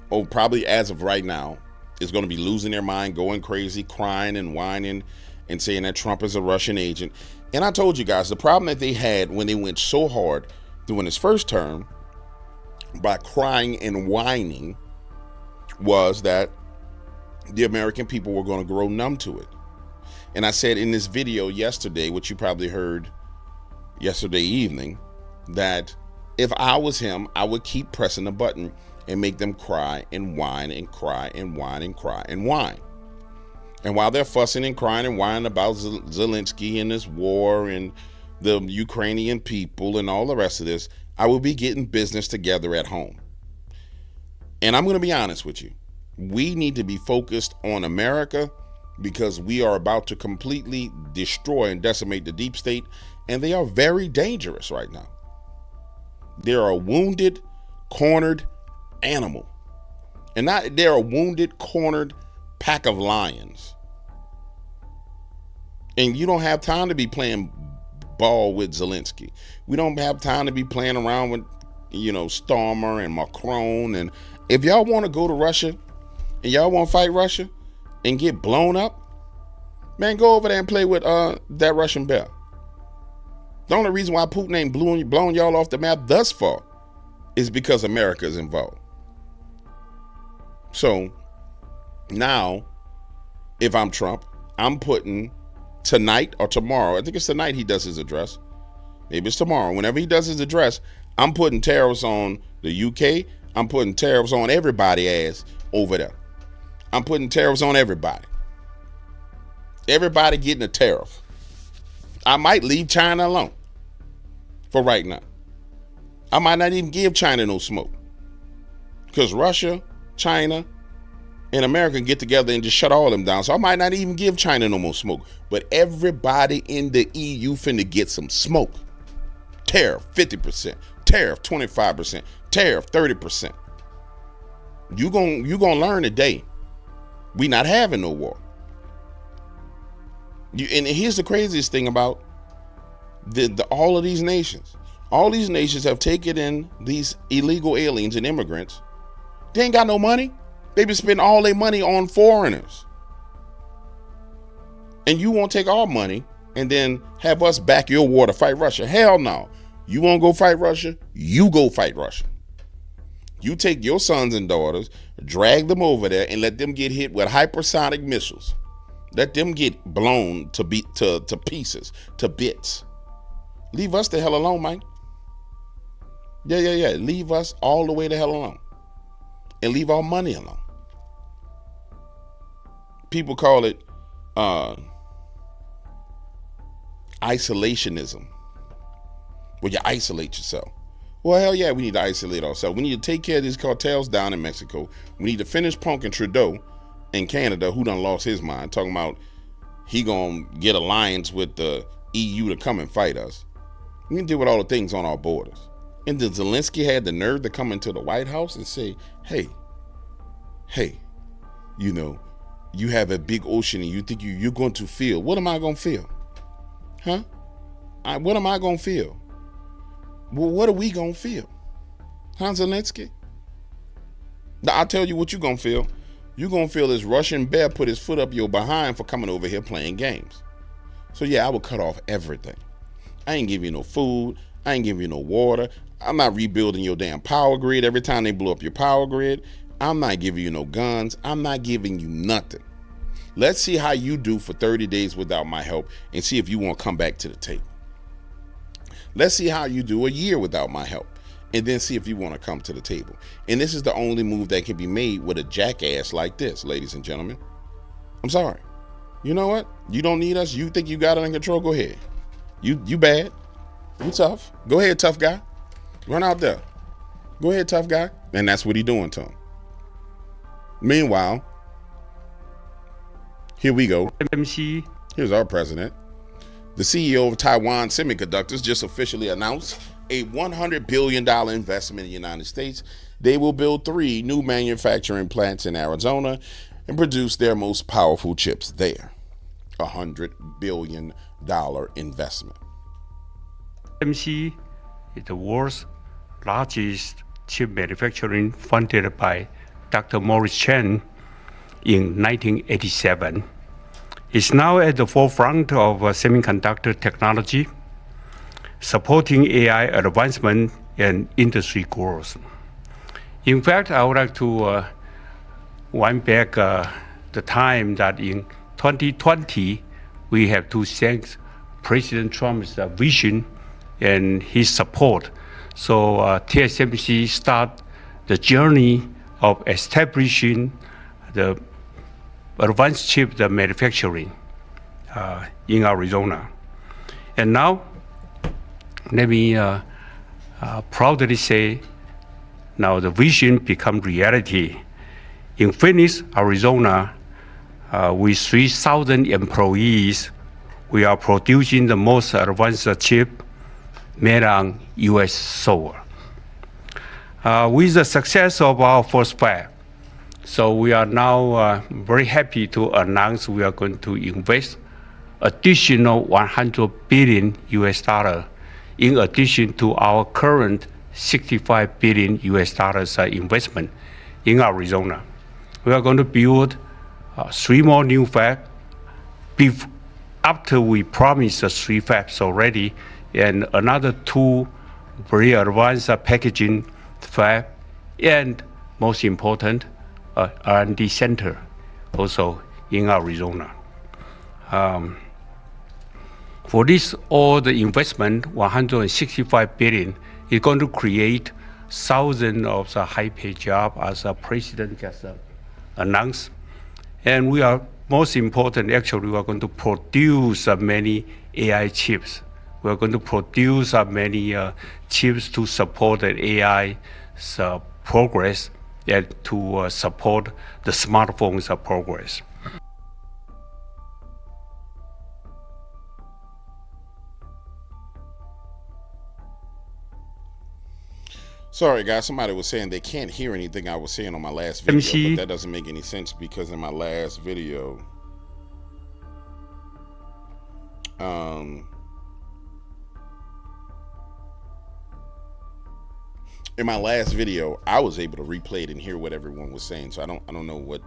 Speaker 1: probably as of right now, is going to be losing their mind, going crazy, crying and whining and saying that Trump is a Russian agent. And I told you guys, the problem that they had when they went so hard during his first term by crying and whining was that the American people were going to grow numb to it. And I said in this video yesterday, which you probably heard yesterday evening, that if I was him, I would keep pressing the button and make them cry and whine and cry and whine and cry and whine. And while they're fussing and crying and whining about Zelensky and this war and the Ukrainian people and all the rest of this, I will be getting business together at home. And I'm going to be honest with you. We need to be focused on America, because we are about to completely destroy and decimate the deep state, and they are very dangerous right now. They're a wounded, cornered animal. And they're a wounded, cornered pack of lions. And you don't have time to be playing ball with Zelensky. We don't have time to be playing around with, Starmer and Macron. And if y'all want to go to Russia and y'all want to fight Russia and get blown up, man, go over there and play with that Russian bear. The only reason why Putin ain't blown y'all off the map thus far is because America is involved. So now, if I'm Trump, I'm putting tonight or tomorrow, I think it's tonight he does his address. Maybe it's tomorrow. Whenever he does his address, I'm putting tariffs on the UK. I'm putting tariffs on everybody ass over there. I'm putting tariffs on everybody. Everybody getting a tariff. I might leave China alone for right now. I might not even give China no smoke, because Russia, China, and America get together and just shut all of them down. So I might not even give China no more smoke. But everybody in the EU finna get some smoke. Tariff 50%, tariff 25%, tariff 30%. You gonna learn today. We not having no war. And here's the craziest thing about all of these nations. All these nations have taken in these illegal aliens and immigrants. They ain't got no money. They been spending all their money on foreigners. And you won't take our money and then have us back your war to fight Russia. Hell no. You won't go fight Russia? You go fight Russia. You take your sons and daughters, drag them over there, and let them get hit with hypersonic missiles. Let them get blown to pieces, to bits. Leave us the hell alone, Mike. Yeah. Leave us all the way the hell alone. And leave our money alone. People call it isolationism. Where you isolate yourself. Well, hell yeah, we need to isolate ourselves. We need to take care of these cartels down in Mexico. We need to finish punking Trudeau in Canada, who done lost his mind, talking about he gonna get alliance with the EU to come and fight us. We can deal with all the things on our borders. And then Zelensky had the nerve to come into the White House and say, hey, you know, you have a big ocean and you think you're going to feel. What am I going to feel? Huh? What am I going to feel? Well, what are we going to feel? Huh, Zelensky? I'll tell you what you're going to feel. You're going to feel this Russian bear put his foot up your behind for coming over here playing games. So yeah, I will cut off everything. I ain't giving you no food. I ain't giving you no water. I'm not rebuilding your damn power grid every time they blow up your power grid. I'm not giving you no guns. I'm not giving you nothing. Let's see how you do for 30 days without my help and see if you want to come back to the table. Let's see how you do a year without my help and then see if you want to come to the table. And this is the only move that can be made with a jackass like this, ladies and gentlemen. I'm sorry. You know what? You don't need us. You think you got it under control? Go ahead. You bad. You tough. Go ahead, tough guy. Run out there. Go ahead, tough guy. And that's what he's doing to him. Meanwhile, here we go. Here's our president. The CEO of Taiwan Semiconductors just officially announced a $100 billion investment in the United States. They will build 3 new manufacturing plants in Arizona and produce their most powerful chips there. $100 billion investment.
Speaker 8: TSMC is the world's largest chip manufacturing, funded by Dr. Morris Chen in 1987. It's now at the forefront of semiconductor technology, supporting AI advancement and industry growth. In fact, I would like to wind back the time that in 2020, we have to thank President Trump's vision and his support. So TSMC start the journey of establishing the advanced chip manufacturing in Arizona. And now, let me proudly say, now the vision become reality. In Phoenix, Arizona, with 3,000 employees, we are producing the most advanced chip made on U.S. soil. With the success of our first fab, so we are now very happy to announce we are going to invest additional $100 billion US dollar in addition to our current $65 billion US dollars investment in Arizona. We are going to build 3 more new fabs after we promised 3 fabs already, and another 2 very advanced packaging fab, and most important, R&D center also in Arizona. For this, all the investment, $165 billion, is going to create thousands of high-paid jobs, as the president just announced. And we are, most important, actually, we are going to produce many AI chips. We are going to produce many chips to support the AI progress and to support the smartphones progress.
Speaker 1: Sorry, guys. Somebody was saying they can't hear anything I was saying on my last video, but that doesn't make any sense because in my last video, I was able to replay it and hear what everyone was saying. So I don't know what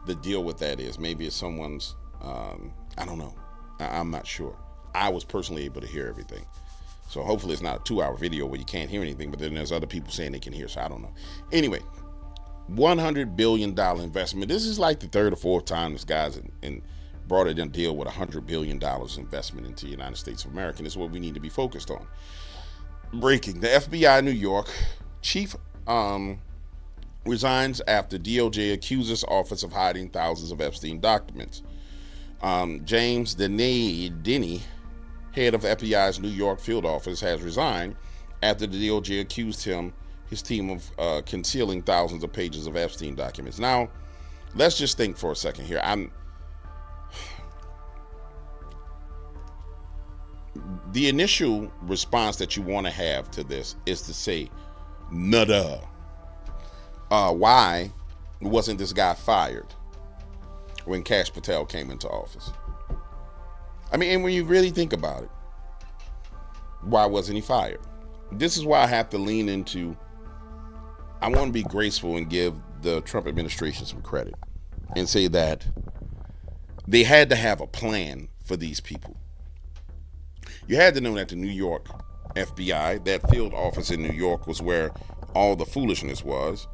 Speaker 1: the deal with that is. Maybe it's someone's. I don't know. I'm not sure. I was personally able to hear everything. So hopefully it's not a 2-hour video where you can't hear anything, but then there's other people saying they can hear, so I don't know. Anyway, $100 billion investment. This is like the 3rd or 4th time this guy's brought it in deal with $100 billion investment into the United States of America. This is what we need to be focused on. Breaking. The FBI New York chief resigns after DOJ accuses office of hiding thousands of Epstein documents. James Denny, head of FBI's New York field office, has resigned after the DOJ accused his team of concealing thousands of pages of Epstein documents. Now, let's just think for a second here. the initial response that you want to have to this is to say, nada. Why wasn't this guy fired when Kash Patel came into office? I mean, and when you really think about it, why wasn't he fired? This is why I have to lean into, I want to be graceful and give the Trump administration some credit and say that they had to have a plan for these people. You had to know that the New York FBI, that field office in New York, was where all the foolishness was.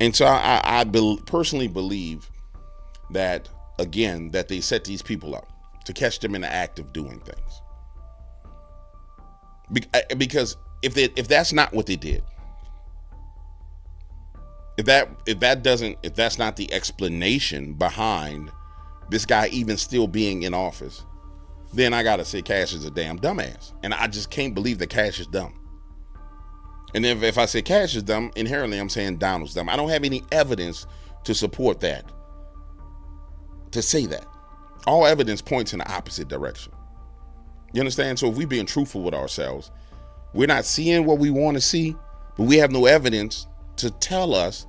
Speaker 1: And so I personally believe that, again, that they set these people up to catch them in the act of doing things. Because if that's not what they did, if that's not the explanation behind this guy even still being in office, then I gotta say Kash is a damn dumbass. And I just can't believe that Kash is dumb. And if I say Kash is dumb, inherently I'm saying Donald's dumb. I don't have any evidence to support that, to say that. All evidence points in the opposite direction. You understand? So if we're being truthful with ourselves, we're not seeing what we want to see, but we have no evidence to tell us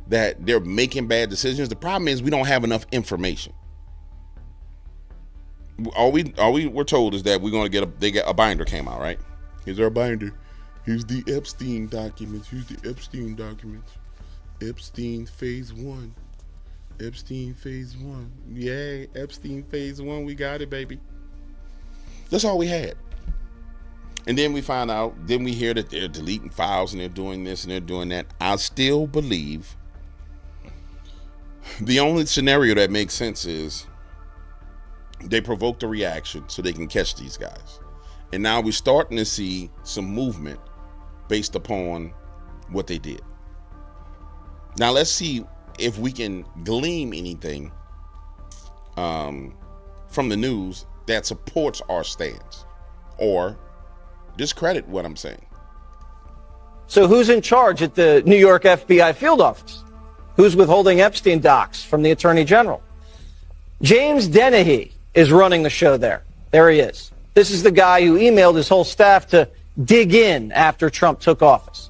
Speaker 1: that they're making bad decisions. The problem is we don't have enough information. All we're told is that we're going to get a binder came out, right? Here's our binder. Here's the Epstein documents. Epstein phase 1. Epstein phase 1. Yay, Epstein phase 1. We got it, baby. That's all we had. And then we find out, then we hear that they're deleting files and they're doing this and they're doing that. I still believe the only scenario that makes sense is they provoked a reaction so they can catch these guys. And now we're starting to see some movement based upon what they did. Now let's see if we can glean anything from the news that supports our stance or discredit what I'm saying.
Speaker 9: So who's in charge at the New York FBI field office? Who's withholding Epstein docs from the Attorney General? James Dennehy is running the show there. There he is. This is the guy who emailed his whole staff to dig in after Trump took office.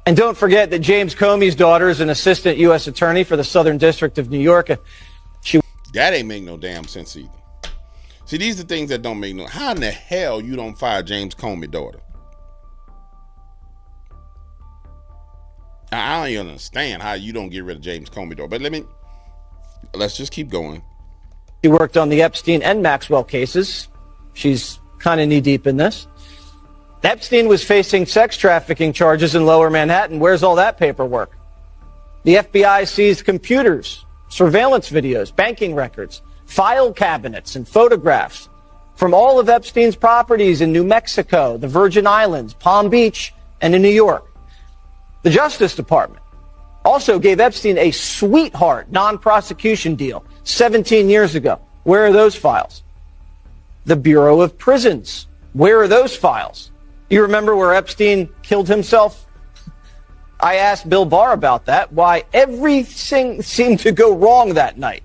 Speaker 9: And don't forget that James Comey's daughter is an assistant U.S. attorney for the Southern District of New York.
Speaker 1: That ain't make no damn sense either. See, these are things that don't make no... How in the hell you don't fire James Comey's daughter? I don't even understand how you don't get rid of James Comey's daughter. But let's just keep going.
Speaker 9: She worked on the Epstein and Maxwell cases. She's kind of knee-deep in this. Epstein was facing sex trafficking charges in Lower Manhattan. Where's all that paperwork? The FBI seized computers, surveillance videos, banking records, file cabinets, and photographs from all of Epstein's properties in New Mexico, the Virgin Islands, Palm Beach, and in New York. The Justice Department also gave Epstein a sweetheart non-prosecution deal 17 years ago. Where are those files? The Bureau of Prisons. Where are those files? You remember where Epstein killed himself? I asked Bill Barr about that, why everything seemed to go wrong that night.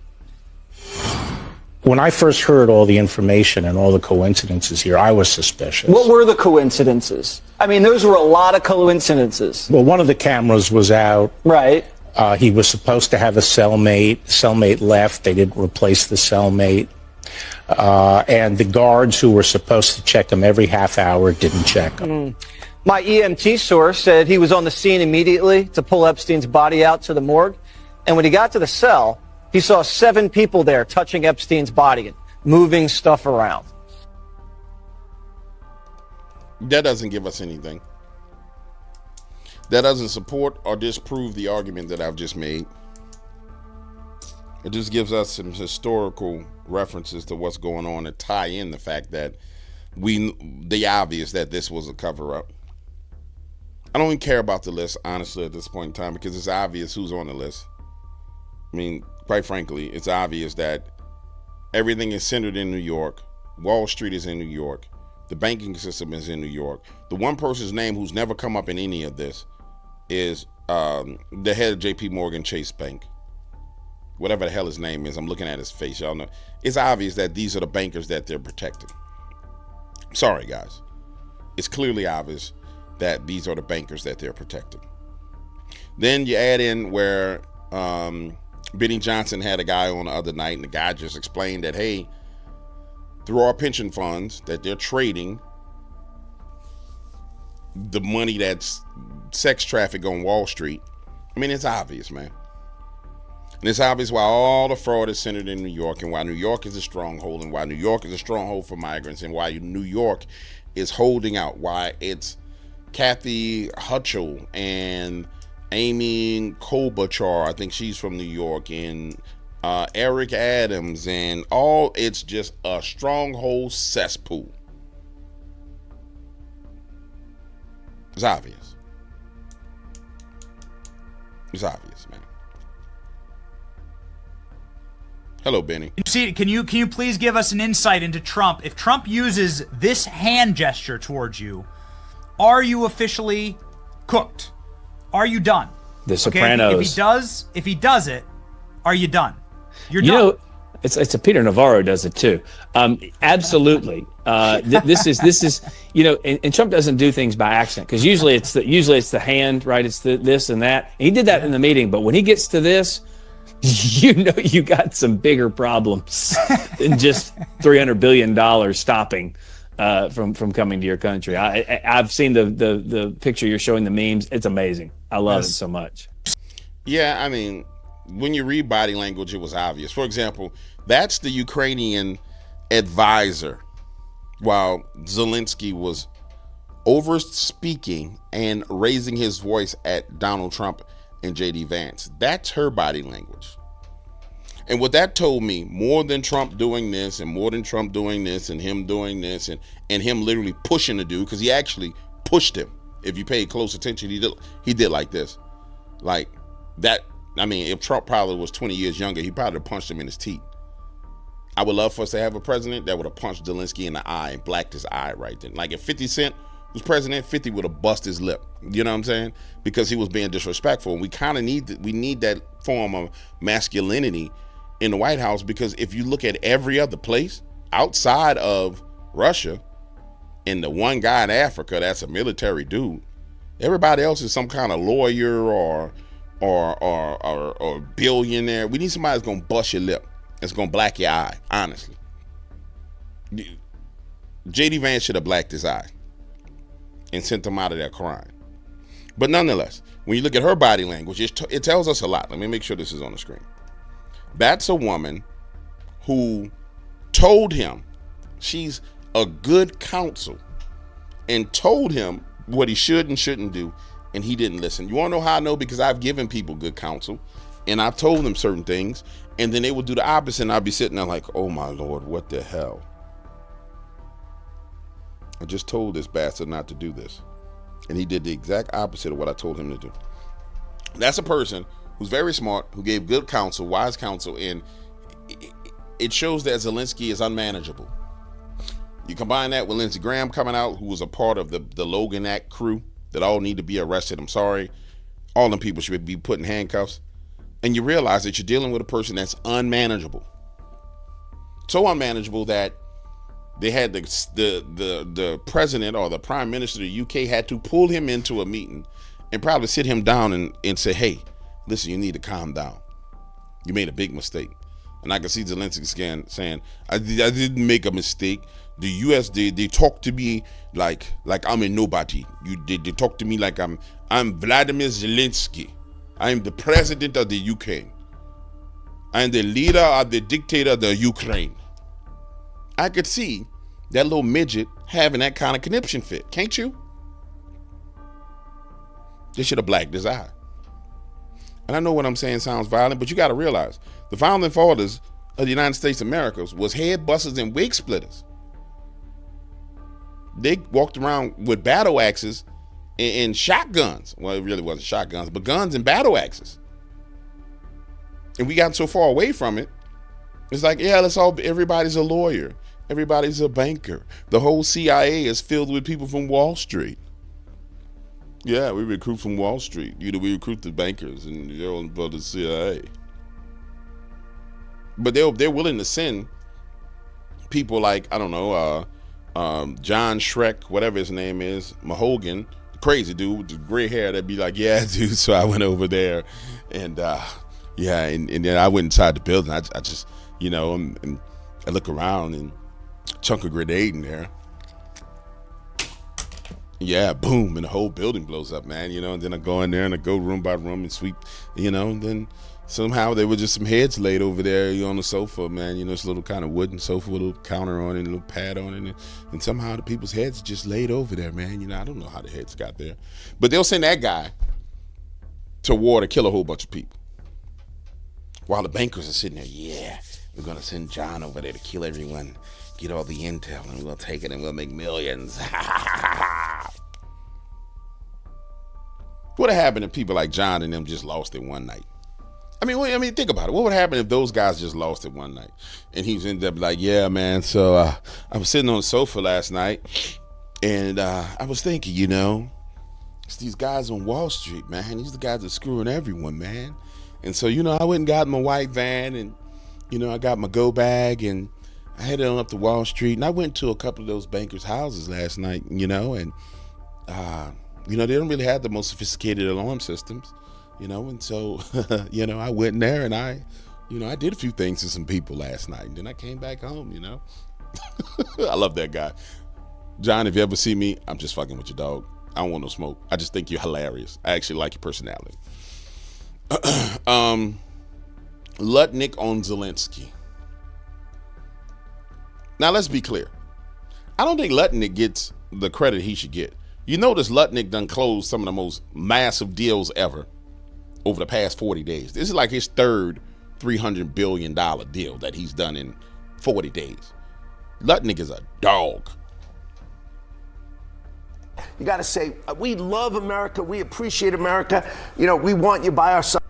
Speaker 10: When I first heard all the information and all the coincidences here, I was suspicious.
Speaker 9: What were the coincidences? I mean, those were a lot of coincidences.
Speaker 10: Well, one of the cameras was out.
Speaker 9: Right.
Speaker 10: He was supposed to have a cellmate. Cellmate left. They didn't replace the cellmate. And the guards who were supposed to check him every half hour didn't check him.
Speaker 9: My EMT source said he was on the scene immediately to pull Epstein's body out to the morgue. And when he got to the cell, he saw 7 people there touching Epstein's body and moving stuff around.
Speaker 1: That doesn't give us anything. That doesn't support or disprove the argument that I've just made. It just gives us some historical references to what's going on and tie in the fact that the obvious that this was a cover-up. I don't even care about the list, honestly, at this point in time, because it's obvious who's on the list. I mean, quite frankly, it's obvious that everything is centered in New York. Wall Street is in New York. The banking system is in New York. The one person's name who's never come up in any of this is the head of JP Morgan Chase Bank. Whatever the hell his name is, I'm looking at his face. Y'all know. It's obvious that these are the bankers that they're protecting. Sorry, guys. It's clearly obvious that these are the bankers that they're protecting. Then you add in where Benny Johnson had a guy on the other night, and the guy just explained that, hey, through our pension funds, that they're trading the money that's sex traffic on Wall Street. I mean, it's obvious, man. And it's obvious why all the fraud is centered in New York, and why New York is a stronghold, and why New York is a stronghold for migrants, and why New York is holding out, why it's Kathy Hutchell and Amy Klobuchar, I think she's from New York, and Eric Adams, and all. It's just a stronghold cesspool. It's obvious. It's obvious, man. Hello, Benny.
Speaker 11: See, can you please give us an insight into Trump? If Trump uses this hand gesture towards you, are you officially cooked? Are you done?
Speaker 12: The Sopranos.
Speaker 11: Okay? If he does it, are you done? You're done.
Speaker 12: You know, it's a Peter Navarro does it too. Absolutely. This is you know, and Trump doesn't do things by accident, because usually it's the hand, right? It's this and that. And he did that in the meeting, but when he gets to this, you know, you got some bigger problems than just $300 billion stopping from coming to your country. I've seen the picture you're showing, the memes. It's amazing. I love it so much.
Speaker 1: Yeah, I mean, when you read body language, it was obvious. For example, that's the Ukrainian advisor while Zelensky was over speaking and raising his voice at Donald Trump and J.D. Vance. That's her body language. And what that told me, more than Trump doing this and more than Trump doing this and him doing this and him literally pushing the dude, because he actually pushed him. If you paid close attention, he did like this. Like that. I mean, if Trump probably was 20 years younger, he probably punched him in his teeth. I would love for us to have a president that would have punched Zelensky in the eye and blacked his eye right then. Like if 50 Cent was president, 50 would have bust his lip. You know what I'm saying? Because he was being disrespectful. And we kind of need that form of masculinity in the White House, because if you look at every other place outside of Russia and the one guy in Africa that's a military dude, everybody else is some kind of lawyer or billionaire. We need somebody that's gonna bust your lip, that's gonna black your eye. Honestly, J.D. Vance should have blacked his eye and sent him out of there crying. But nonetheless, when you look at her body language, it tells us a lot. Let me make sure this is on the screen. That's a woman who told him she's a good counsel and told him what he should and shouldn't do, and he didn't listen. You want to know how I know? Because I've given people good counsel and I've told them certain things, and then they would do the opposite, and I'd be sitting there like, oh my Lord, what the hell? I just told this bastard not to do this, and he did the exact opposite of what I told him to do. That's a person who's very smart, who gave good counsel, wise counsel, and it shows that Zelensky is unmanageable. You combine that with Lindsey Graham coming out, who was a part of the Logan Act crew that all need to be arrested. I'm sorry. All them people should be put in handcuffs. And you realize that you're dealing with a person that's unmanageable. So unmanageable that they had the president or the prime minister of the UK had to pull him into a meeting and probably sit him down and say, hey, listen, you need to calm down. You made a big mistake. And I can see Zelensky saying, I didn't make a mistake. The US, they talk to me like I'm a nobody. They talk to me like I'm Vladimir Zelensky. I am the president of the UK. I am the leader of the dictator of the Ukraine. I could see that little midget having that kind of conniption fit, can't you? They should have blacked his eye. And I know what I'm saying sounds violent, but you got to realize the founding fathers of the United States of America was head busters and wig splitters. They walked around with battle axes and shotguns. Well, it really wasn't shotguns, but guns and battle axes. And we got so far away from it. It's like, yeah, everybody's a lawyer. Everybody's a banker. The whole CIA is filled with people from Wall Street. Yeah, we recruit from Wall Street. We recruit the bankers and they're on the CIA. But they're willing to send people like, I don't know, John Shrek, whatever his name is, Mahogan, crazy dude with the gray hair, that'd be like, yeah, dude. So I went over there, and and then I went inside the building. I just, and I look around, and chunk of grenade in there. Yeah, boom, and the whole building blows up, man. And then I go in there and I go room by room and sweep, and then somehow there were just some heads laid over there on the sofa, man. It's a little kind of wooden sofa with a little counter on it, and a little pad on it, and somehow the people's heads just laid over there, man. I don't know how the heads got there, but they'll send that guy to war to kill a whole bunch of people, while the bankers are sitting there. Yeah, we're gonna send John over there to kill everyone, get all the intel, and we'll take it and we'll make millions. What would happened if people like John and them just lost it one night? I mean, think about it. What would happen if those guys just lost it one night? And he was ended up like, yeah, man. So I was sitting on the sofa last night, and I was thinking, it's these guys on Wall Street, man. These are the guys that are screwing everyone, man. And so, I went and got my white van, and I got my go bag, and I headed on up to Wall Street, and I went to a couple of those bankers' houses last night, and they don't really have the most sophisticated alarm systems, and so, I went in there and I did a few things to some people last night, and then I came back home, I love that guy. John, if you ever see me, I'm just fucking with your dog. I don't want no smoke. I just think you're hilarious. I actually like your personality. Lutnick on Zelensky. Now, let's be clear. I don't think Lutnick gets the credit he should get. Notice Lutnick done closed some of the most massive deals ever over the past 40 days. This is like his third $300 billion deal that he's done in 40 days. Lutnick is a dog.
Speaker 13: You got to say, we love America. We appreciate America. We want you by our side.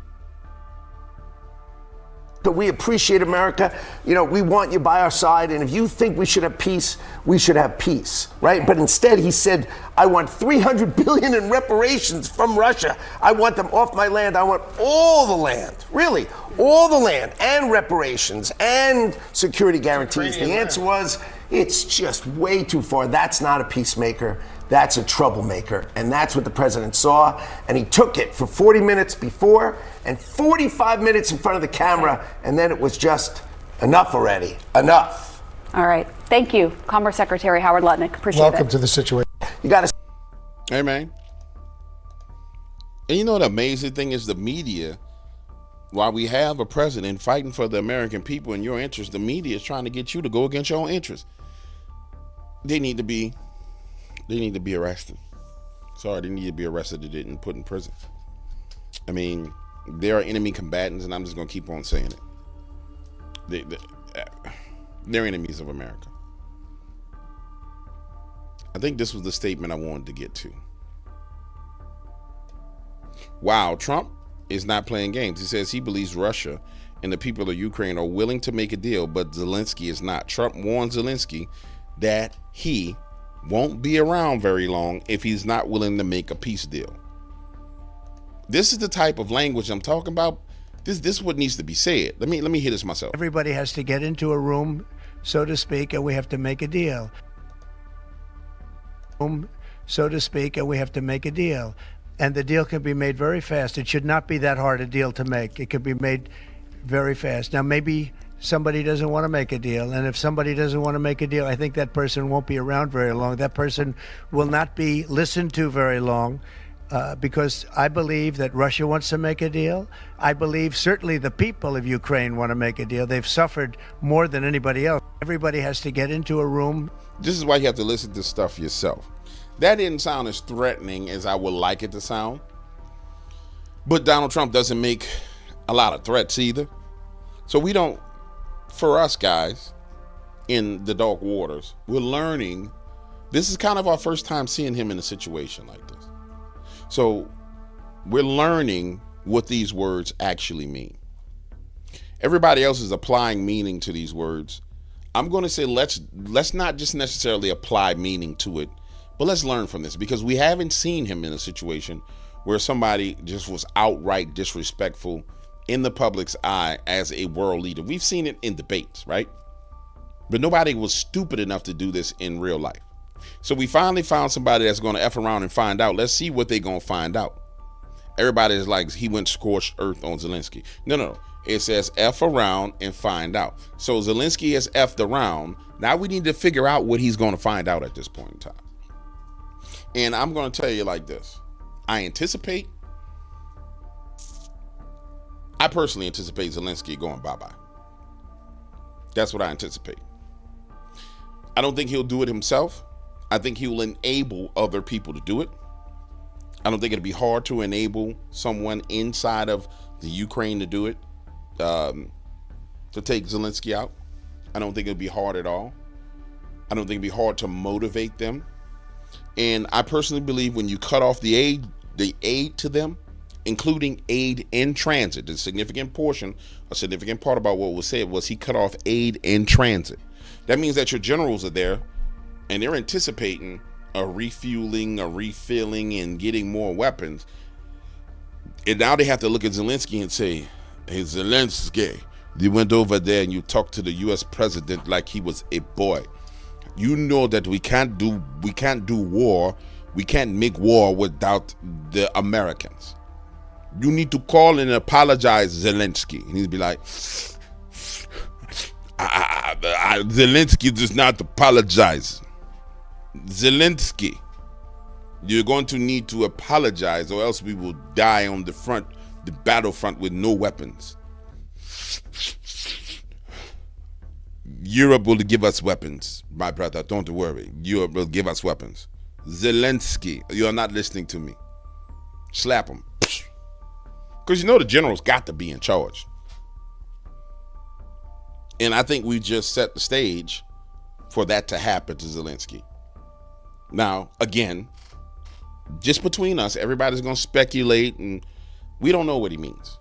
Speaker 13: We appreciate America. We want you by our side. And if you think we should have peace, we should have peace, right? But instead, he said, I want $300 billion in reparations from Russia. I want them off my land. I want all the land, really, all the land and reparations and security guarantees. The answer was, it's just way too far. That's not a peacemaker. That's a troublemaker. And that's what the president saw. And he took it for 40 minutes before and 45 minutes in front of the camera. And then it was just enough already. Enough.
Speaker 14: All right. Thank you, Commerce Secretary Howard Lutnick. Appreciate it.
Speaker 13: Welcome to the situation. You got to.
Speaker 1: Hey, man. And the amazing thing is the media, while we have a president fighting for the American people and your interests, the media is trying to get you to go against your own interests. They need to be arrested. Sorry, they need to be arrested and put in prison. I mean, there are enemy combatants, and I'm just going to keep on saying it. They're enemies of America. I think this was the statement I wanted to get to. Wow, Trump is not playing games. He says he believes Russia and the people of Ukraine are willing to make a deal, but Zelensky is not. Trump warned Zelensky that he won't be around very long if he's not willing to make a peace deal. This is the type of language I'm talking about. This is what needs to be said. Let me hear this myself.
Speaker 2: Everybody has to get into a room, so to speak, and we have to make a deal. So to speak, and we have to make a deal. And the deal can be made very fast. It should not be that hard a deal to make. It could be made very fast. Now, maybe somebody doesn't want to make a deal. And if somebody doesn't want to make a deal, I think that person won't be around very long. That person will not be listened to very long because I believe that Russia wants to make a deal. I believe certainly the people of Ukraine want to make a deal. They've suffered more than anybody else. Everybody has to get into a room.
Speaker 1: This is why you have to listen to stuff yourself. That didn't sound as threatening as I would like it to sound. But Donald Trump doesn't make a lot of threats either. So we don't, for us guys in the dark waters, we're learning. This is kind of our first time seeing him in a situation like this. So we're learning what these words actually mean. Everybody else is applying meaning to these words. I'm going to say let's not just necessarily apply meaning to it, but let's learn from this, because we haven't seen him in a situation where somebody just was outright disrespectful in the public's eye as a world leader. We've seen it in debates, right? But nobody was stupid enough to do this in real life. So we finally found somebody that's going to F around and find out. Let's see what they're going to find out. Everybody is like, he went scorched earth on Zelensky. No. It says F around and find out. So Zelensky has F'd around. Now we need to figure out what he's going to find out at this point in time. And I'm going to tell you like this. I personally anticipate Zelensky going bye-bye. That's what I anticipate. I don't think he'll do it himself. I think he will enable other people to do it. I don't think it'll be hard to enable someone inside of the Ukraine to do it, to take Zelensky out. I don't think it'll be hard at all. I don't think it'll be hard to motivate them. And I personally believe when you cut off the aid to them, including aid in transit, a significant part about what was said was he cut off aid in transit. That means that your generals are there and they're anticipating a refueling, a refilling, and getting more weapons. And now they have to look at Zelensky and say, hey, Zelensky, you went over there and you talked to the U.S. president like he was a boy. You know that we can't do war. We can't make war without the Americans. You need to call and apologize, Zelensky. And he'd be like, Zelensky does not apologize. Zelensky, you're going to need to apologize or else we will die on the battlefront with no weapons. Europe will give us weapons, my brother. Don't worry. Europe will give us weapons. Zelensky, you're not listening to me. Slap him. Because you know the general's got to be in charge. And I think we just set the stage for that to happen to Zelensky. Now, again, just between us, everybody's going to speculate, and we don't know what he means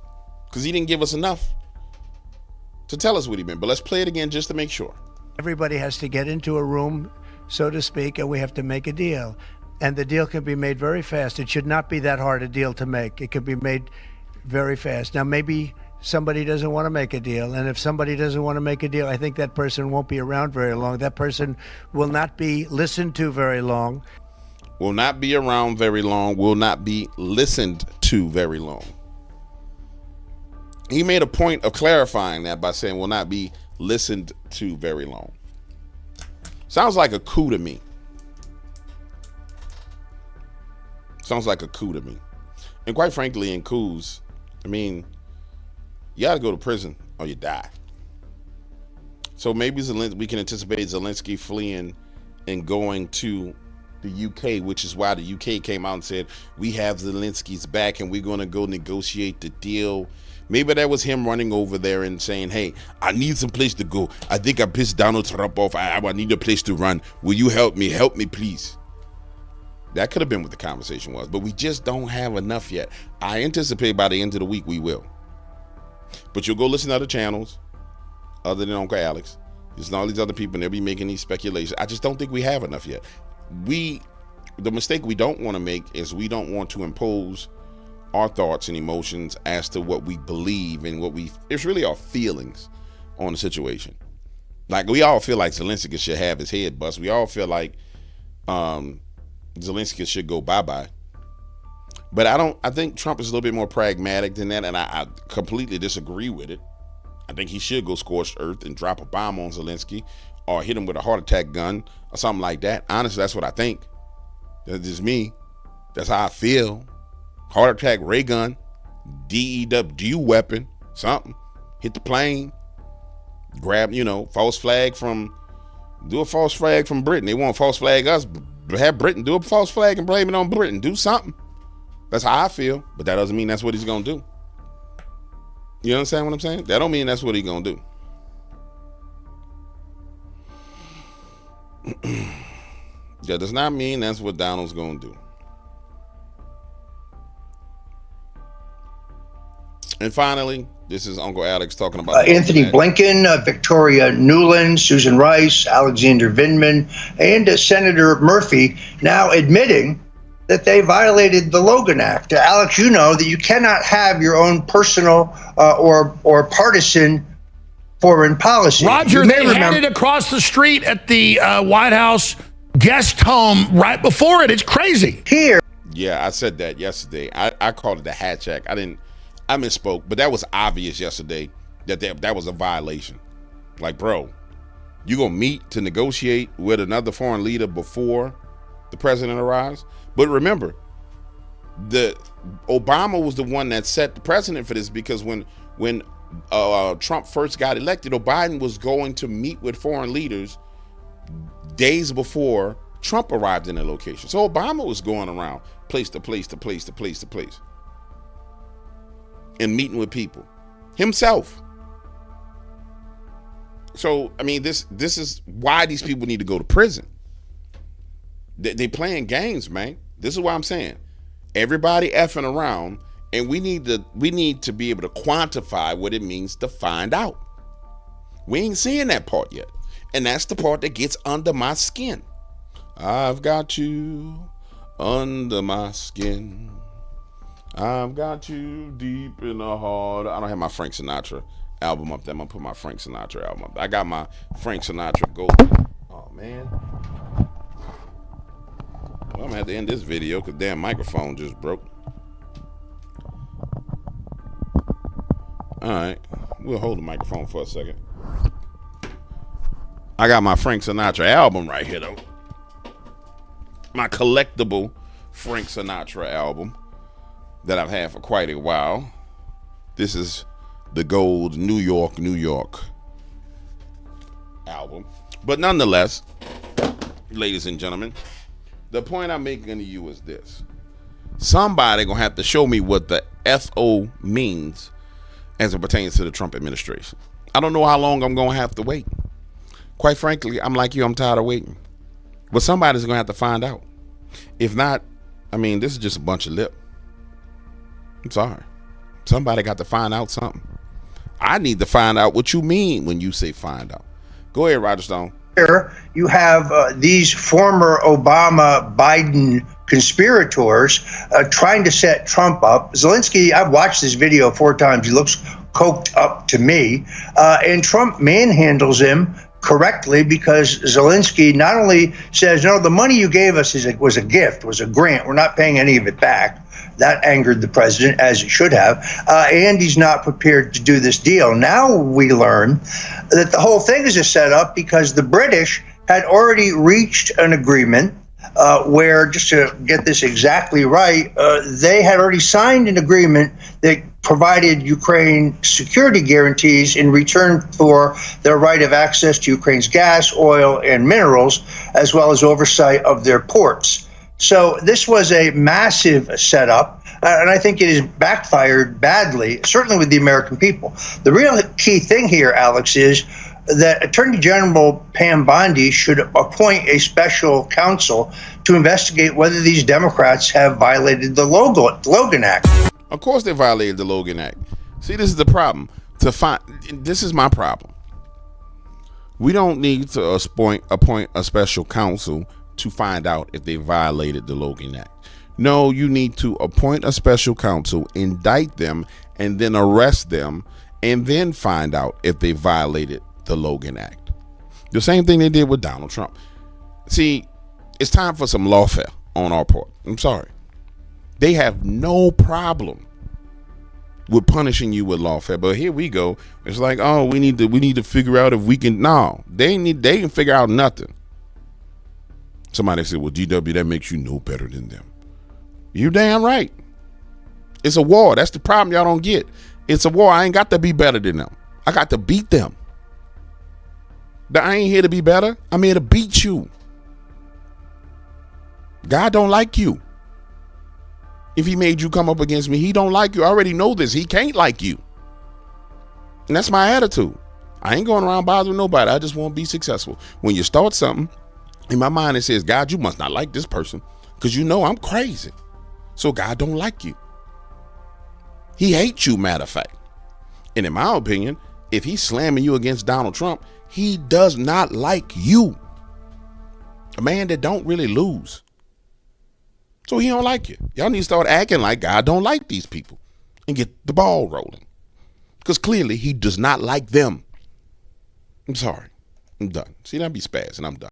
Speaker 1: because he didn't give us enough to tell us what he meant. But let's play it again just to make sure.
Speaker 2: Everybody has to get into a room, so to speak, and we have to make a deal. And the deal can be made very fast. It should not be that hard a deal to make. It could be made very fast. Now, maybe somebody doesn't want to make a deal. And if somebody doesn't want to make a deal, I think that person won't be around very long. That person will not be listened to very long.
Speaker 1: Will not be around very long. Will not be listened to very long. He made a point of clarifying that by saying will not be listened to very long. Sounds like a coup to me. Sounds like a coup to me. And quite frankly, in coups, I mean, you got to go to prison or you die. So maybe we can anticipate Zelensky fleeing and going to the UK, which is why the UK came out and said, we have Zelensky's back and we're going to go negotiate the deal. Maybe that was him running over there and saying, hey, I need some place to go. I think I pissed Donald Trump off. I need a place to run. Will you help me? Help me, please. That could have been what the conversation was, but we just don't have enough yet. I anticipate by the end of the week we will. But you'll go listen to other channels other than Uncle Alex. There's all these other people and they'll be making these speculations. I just don't think we have enough yet. The mistake we don't want to make is we don't want to impose our thoughts and emotions as to what we believe and it's really our feelings on the situation. Like we all feel like Zelensky should have his head bust. We all feel like Zelensky should go bye-bye. But I think Trump is a little bit more pragmatic than that, and I completely disagree with it. I think he should go scorched earth and drop a bomb on Zelensky or hit him with a heart attack gun or something like that. Honestly, that's what I think. That's just me. That's how I feel. Heart attack, ray gun, DEW weapon, something. Hit the plane. Grab, false flag from Britain. They want to false flag us. Have Britain do a false flag and blame it on Britain. Do something. That's how I feel. But that doesn't mean that's what he's going to do. You understand what I'm saying? That don't mean that's what he's going to do. That does not mean that's what Donald's going to do. And finally, this is Uncle Alex talking about
Speaker 15: Anthony Blinken, Victoria Nuland, Susan Rice, Alexander Vindman, and Senator Murphy now admitting that they violated the Logan Act. Alex, you know that you cannot have your own personal or partisan foreign policy.
Speaker 7: Roger,
Speaker 15: You may
Speaker 7: they had
Speaker 15: remember-
Speaker 7: it across the street at the White House guest home right before it. It's crazy.
Speaker 15: Here.
Speaker 1: Yeah, I said that yesterday. I called it the Hatch Act. I misspoke, but that was obvious yesterday that was a violation. Like, bro, you gonna meet to negotiate with another foreign leader before the president arrives? But remember, Obama was the one that set the precedent for this, because when Trump first got elected, Biden was going to meet with foreign leaders days before Trump arrived in the location. So Obama was going around place to place to place to place to place and meeting with people himself. So, I mean, this is why these people need to go to prison. They playing games, man. This is what I'm saying. Everybody effing around, and we need to be able to quantify what it means to find out. We ain't seeing that part yet. And that's the part that gets under my skin. I've got you under my skin. I've got you deep in the heart. I don't have my Frank Sinatra album up there. I'm gonna put my Frank Sinatra album up. I got my Frank Sinatra Gold. Oh man. Well, I'm gonna have to end this video because damn microphone just broke. All right, we'll hold the microphone for a second. I got my Frank Sinatra album right here though. My collectible Frank Sinatra album that I've had for quite a while. This is the gold New York, New York album. But nonetheless, ladies and gentlemen, the point I'm making to you is this. Somebody gonna have to show me what the FO means as it pertains to the Trump administration. I don't know how long I'm gonna have to wait. Quite frankly, I'm like you, I'm tired of waiting. But somebody's gonna have to find out. If not, I mean, this is just a bunch of lip. I'm sorry. Somebody got to find out something. I need to find out what you mean when you say find out. Go ahead, Roger Stone.
Speaker 15: Here you have these former Obama-Biden conspirators trying to set Trump up. Zelensky, I've watched this video 4 times. He looks coked up to me. And Trump manhandles him correctly because Zelensky not only says, no, the money you gave us was a gift, was a grant. We're not paying any of it back. That angered the president, as it should have. And he's not prepared to do this deal. Now we learn that the whole thing is a setup because the British had already reached an agreement where, just to get this exactly right, they had already signed an agreement that provided Ukraine security guarantees in return for their right of access to Ukraine's gas, oil, and minerals, as well as oversight of their ports. So this was a massive setup, and I think it has backfired badly, certainly with the American people. The real key thing here, Alex, is that Attorney General Pam Bondi should appoint a special counsel to investigate whether these Democrats have violated the Logan Act.
Speaker 1: Of course they violated the Logan Act. See, this is the problem. This is my problem. We don't need to appoint a special counsel to find out if they violated the Logan Act. No, you need to appoint a special counsel, indict them, and then arrest them, and then find out if they violated the Logan Act. The same thing they did with Donald Trump. See, it's time for some lawfare on our part. I'm sorry. They have no problem with punishing you with lawfare, but here we go. It's like, oh, we need to figure out if we can. No, they can figure out nothing. Somebody said, well, GW, that makes you no better than them. You damn right. It's a war. That's the problem y'all don't get. It's a war. I ain't got to be better than them. I got to beat them. I ain't here to be better. I'm here to beat you. God don't like you. If he made you come up against me, he don't like you. I already know this. He can't like you. And that's my attitude. I ain't going around bothering nobody. I just want to be successful. When you start something, in my mind it says, God, you must not like this person because you know I'm crazy. So God don't like you. He hates you, matter of fact. And in my opinion, if he's slamming you against Donald Trump, he does not like you. A man that don't really lose. So he don't like you. Y'all need to start acting like God don't like these people and get the ball rolling. Because clearly he does not like them. I'm sorry. I'm done. See, I'd be spazzing. I'm done.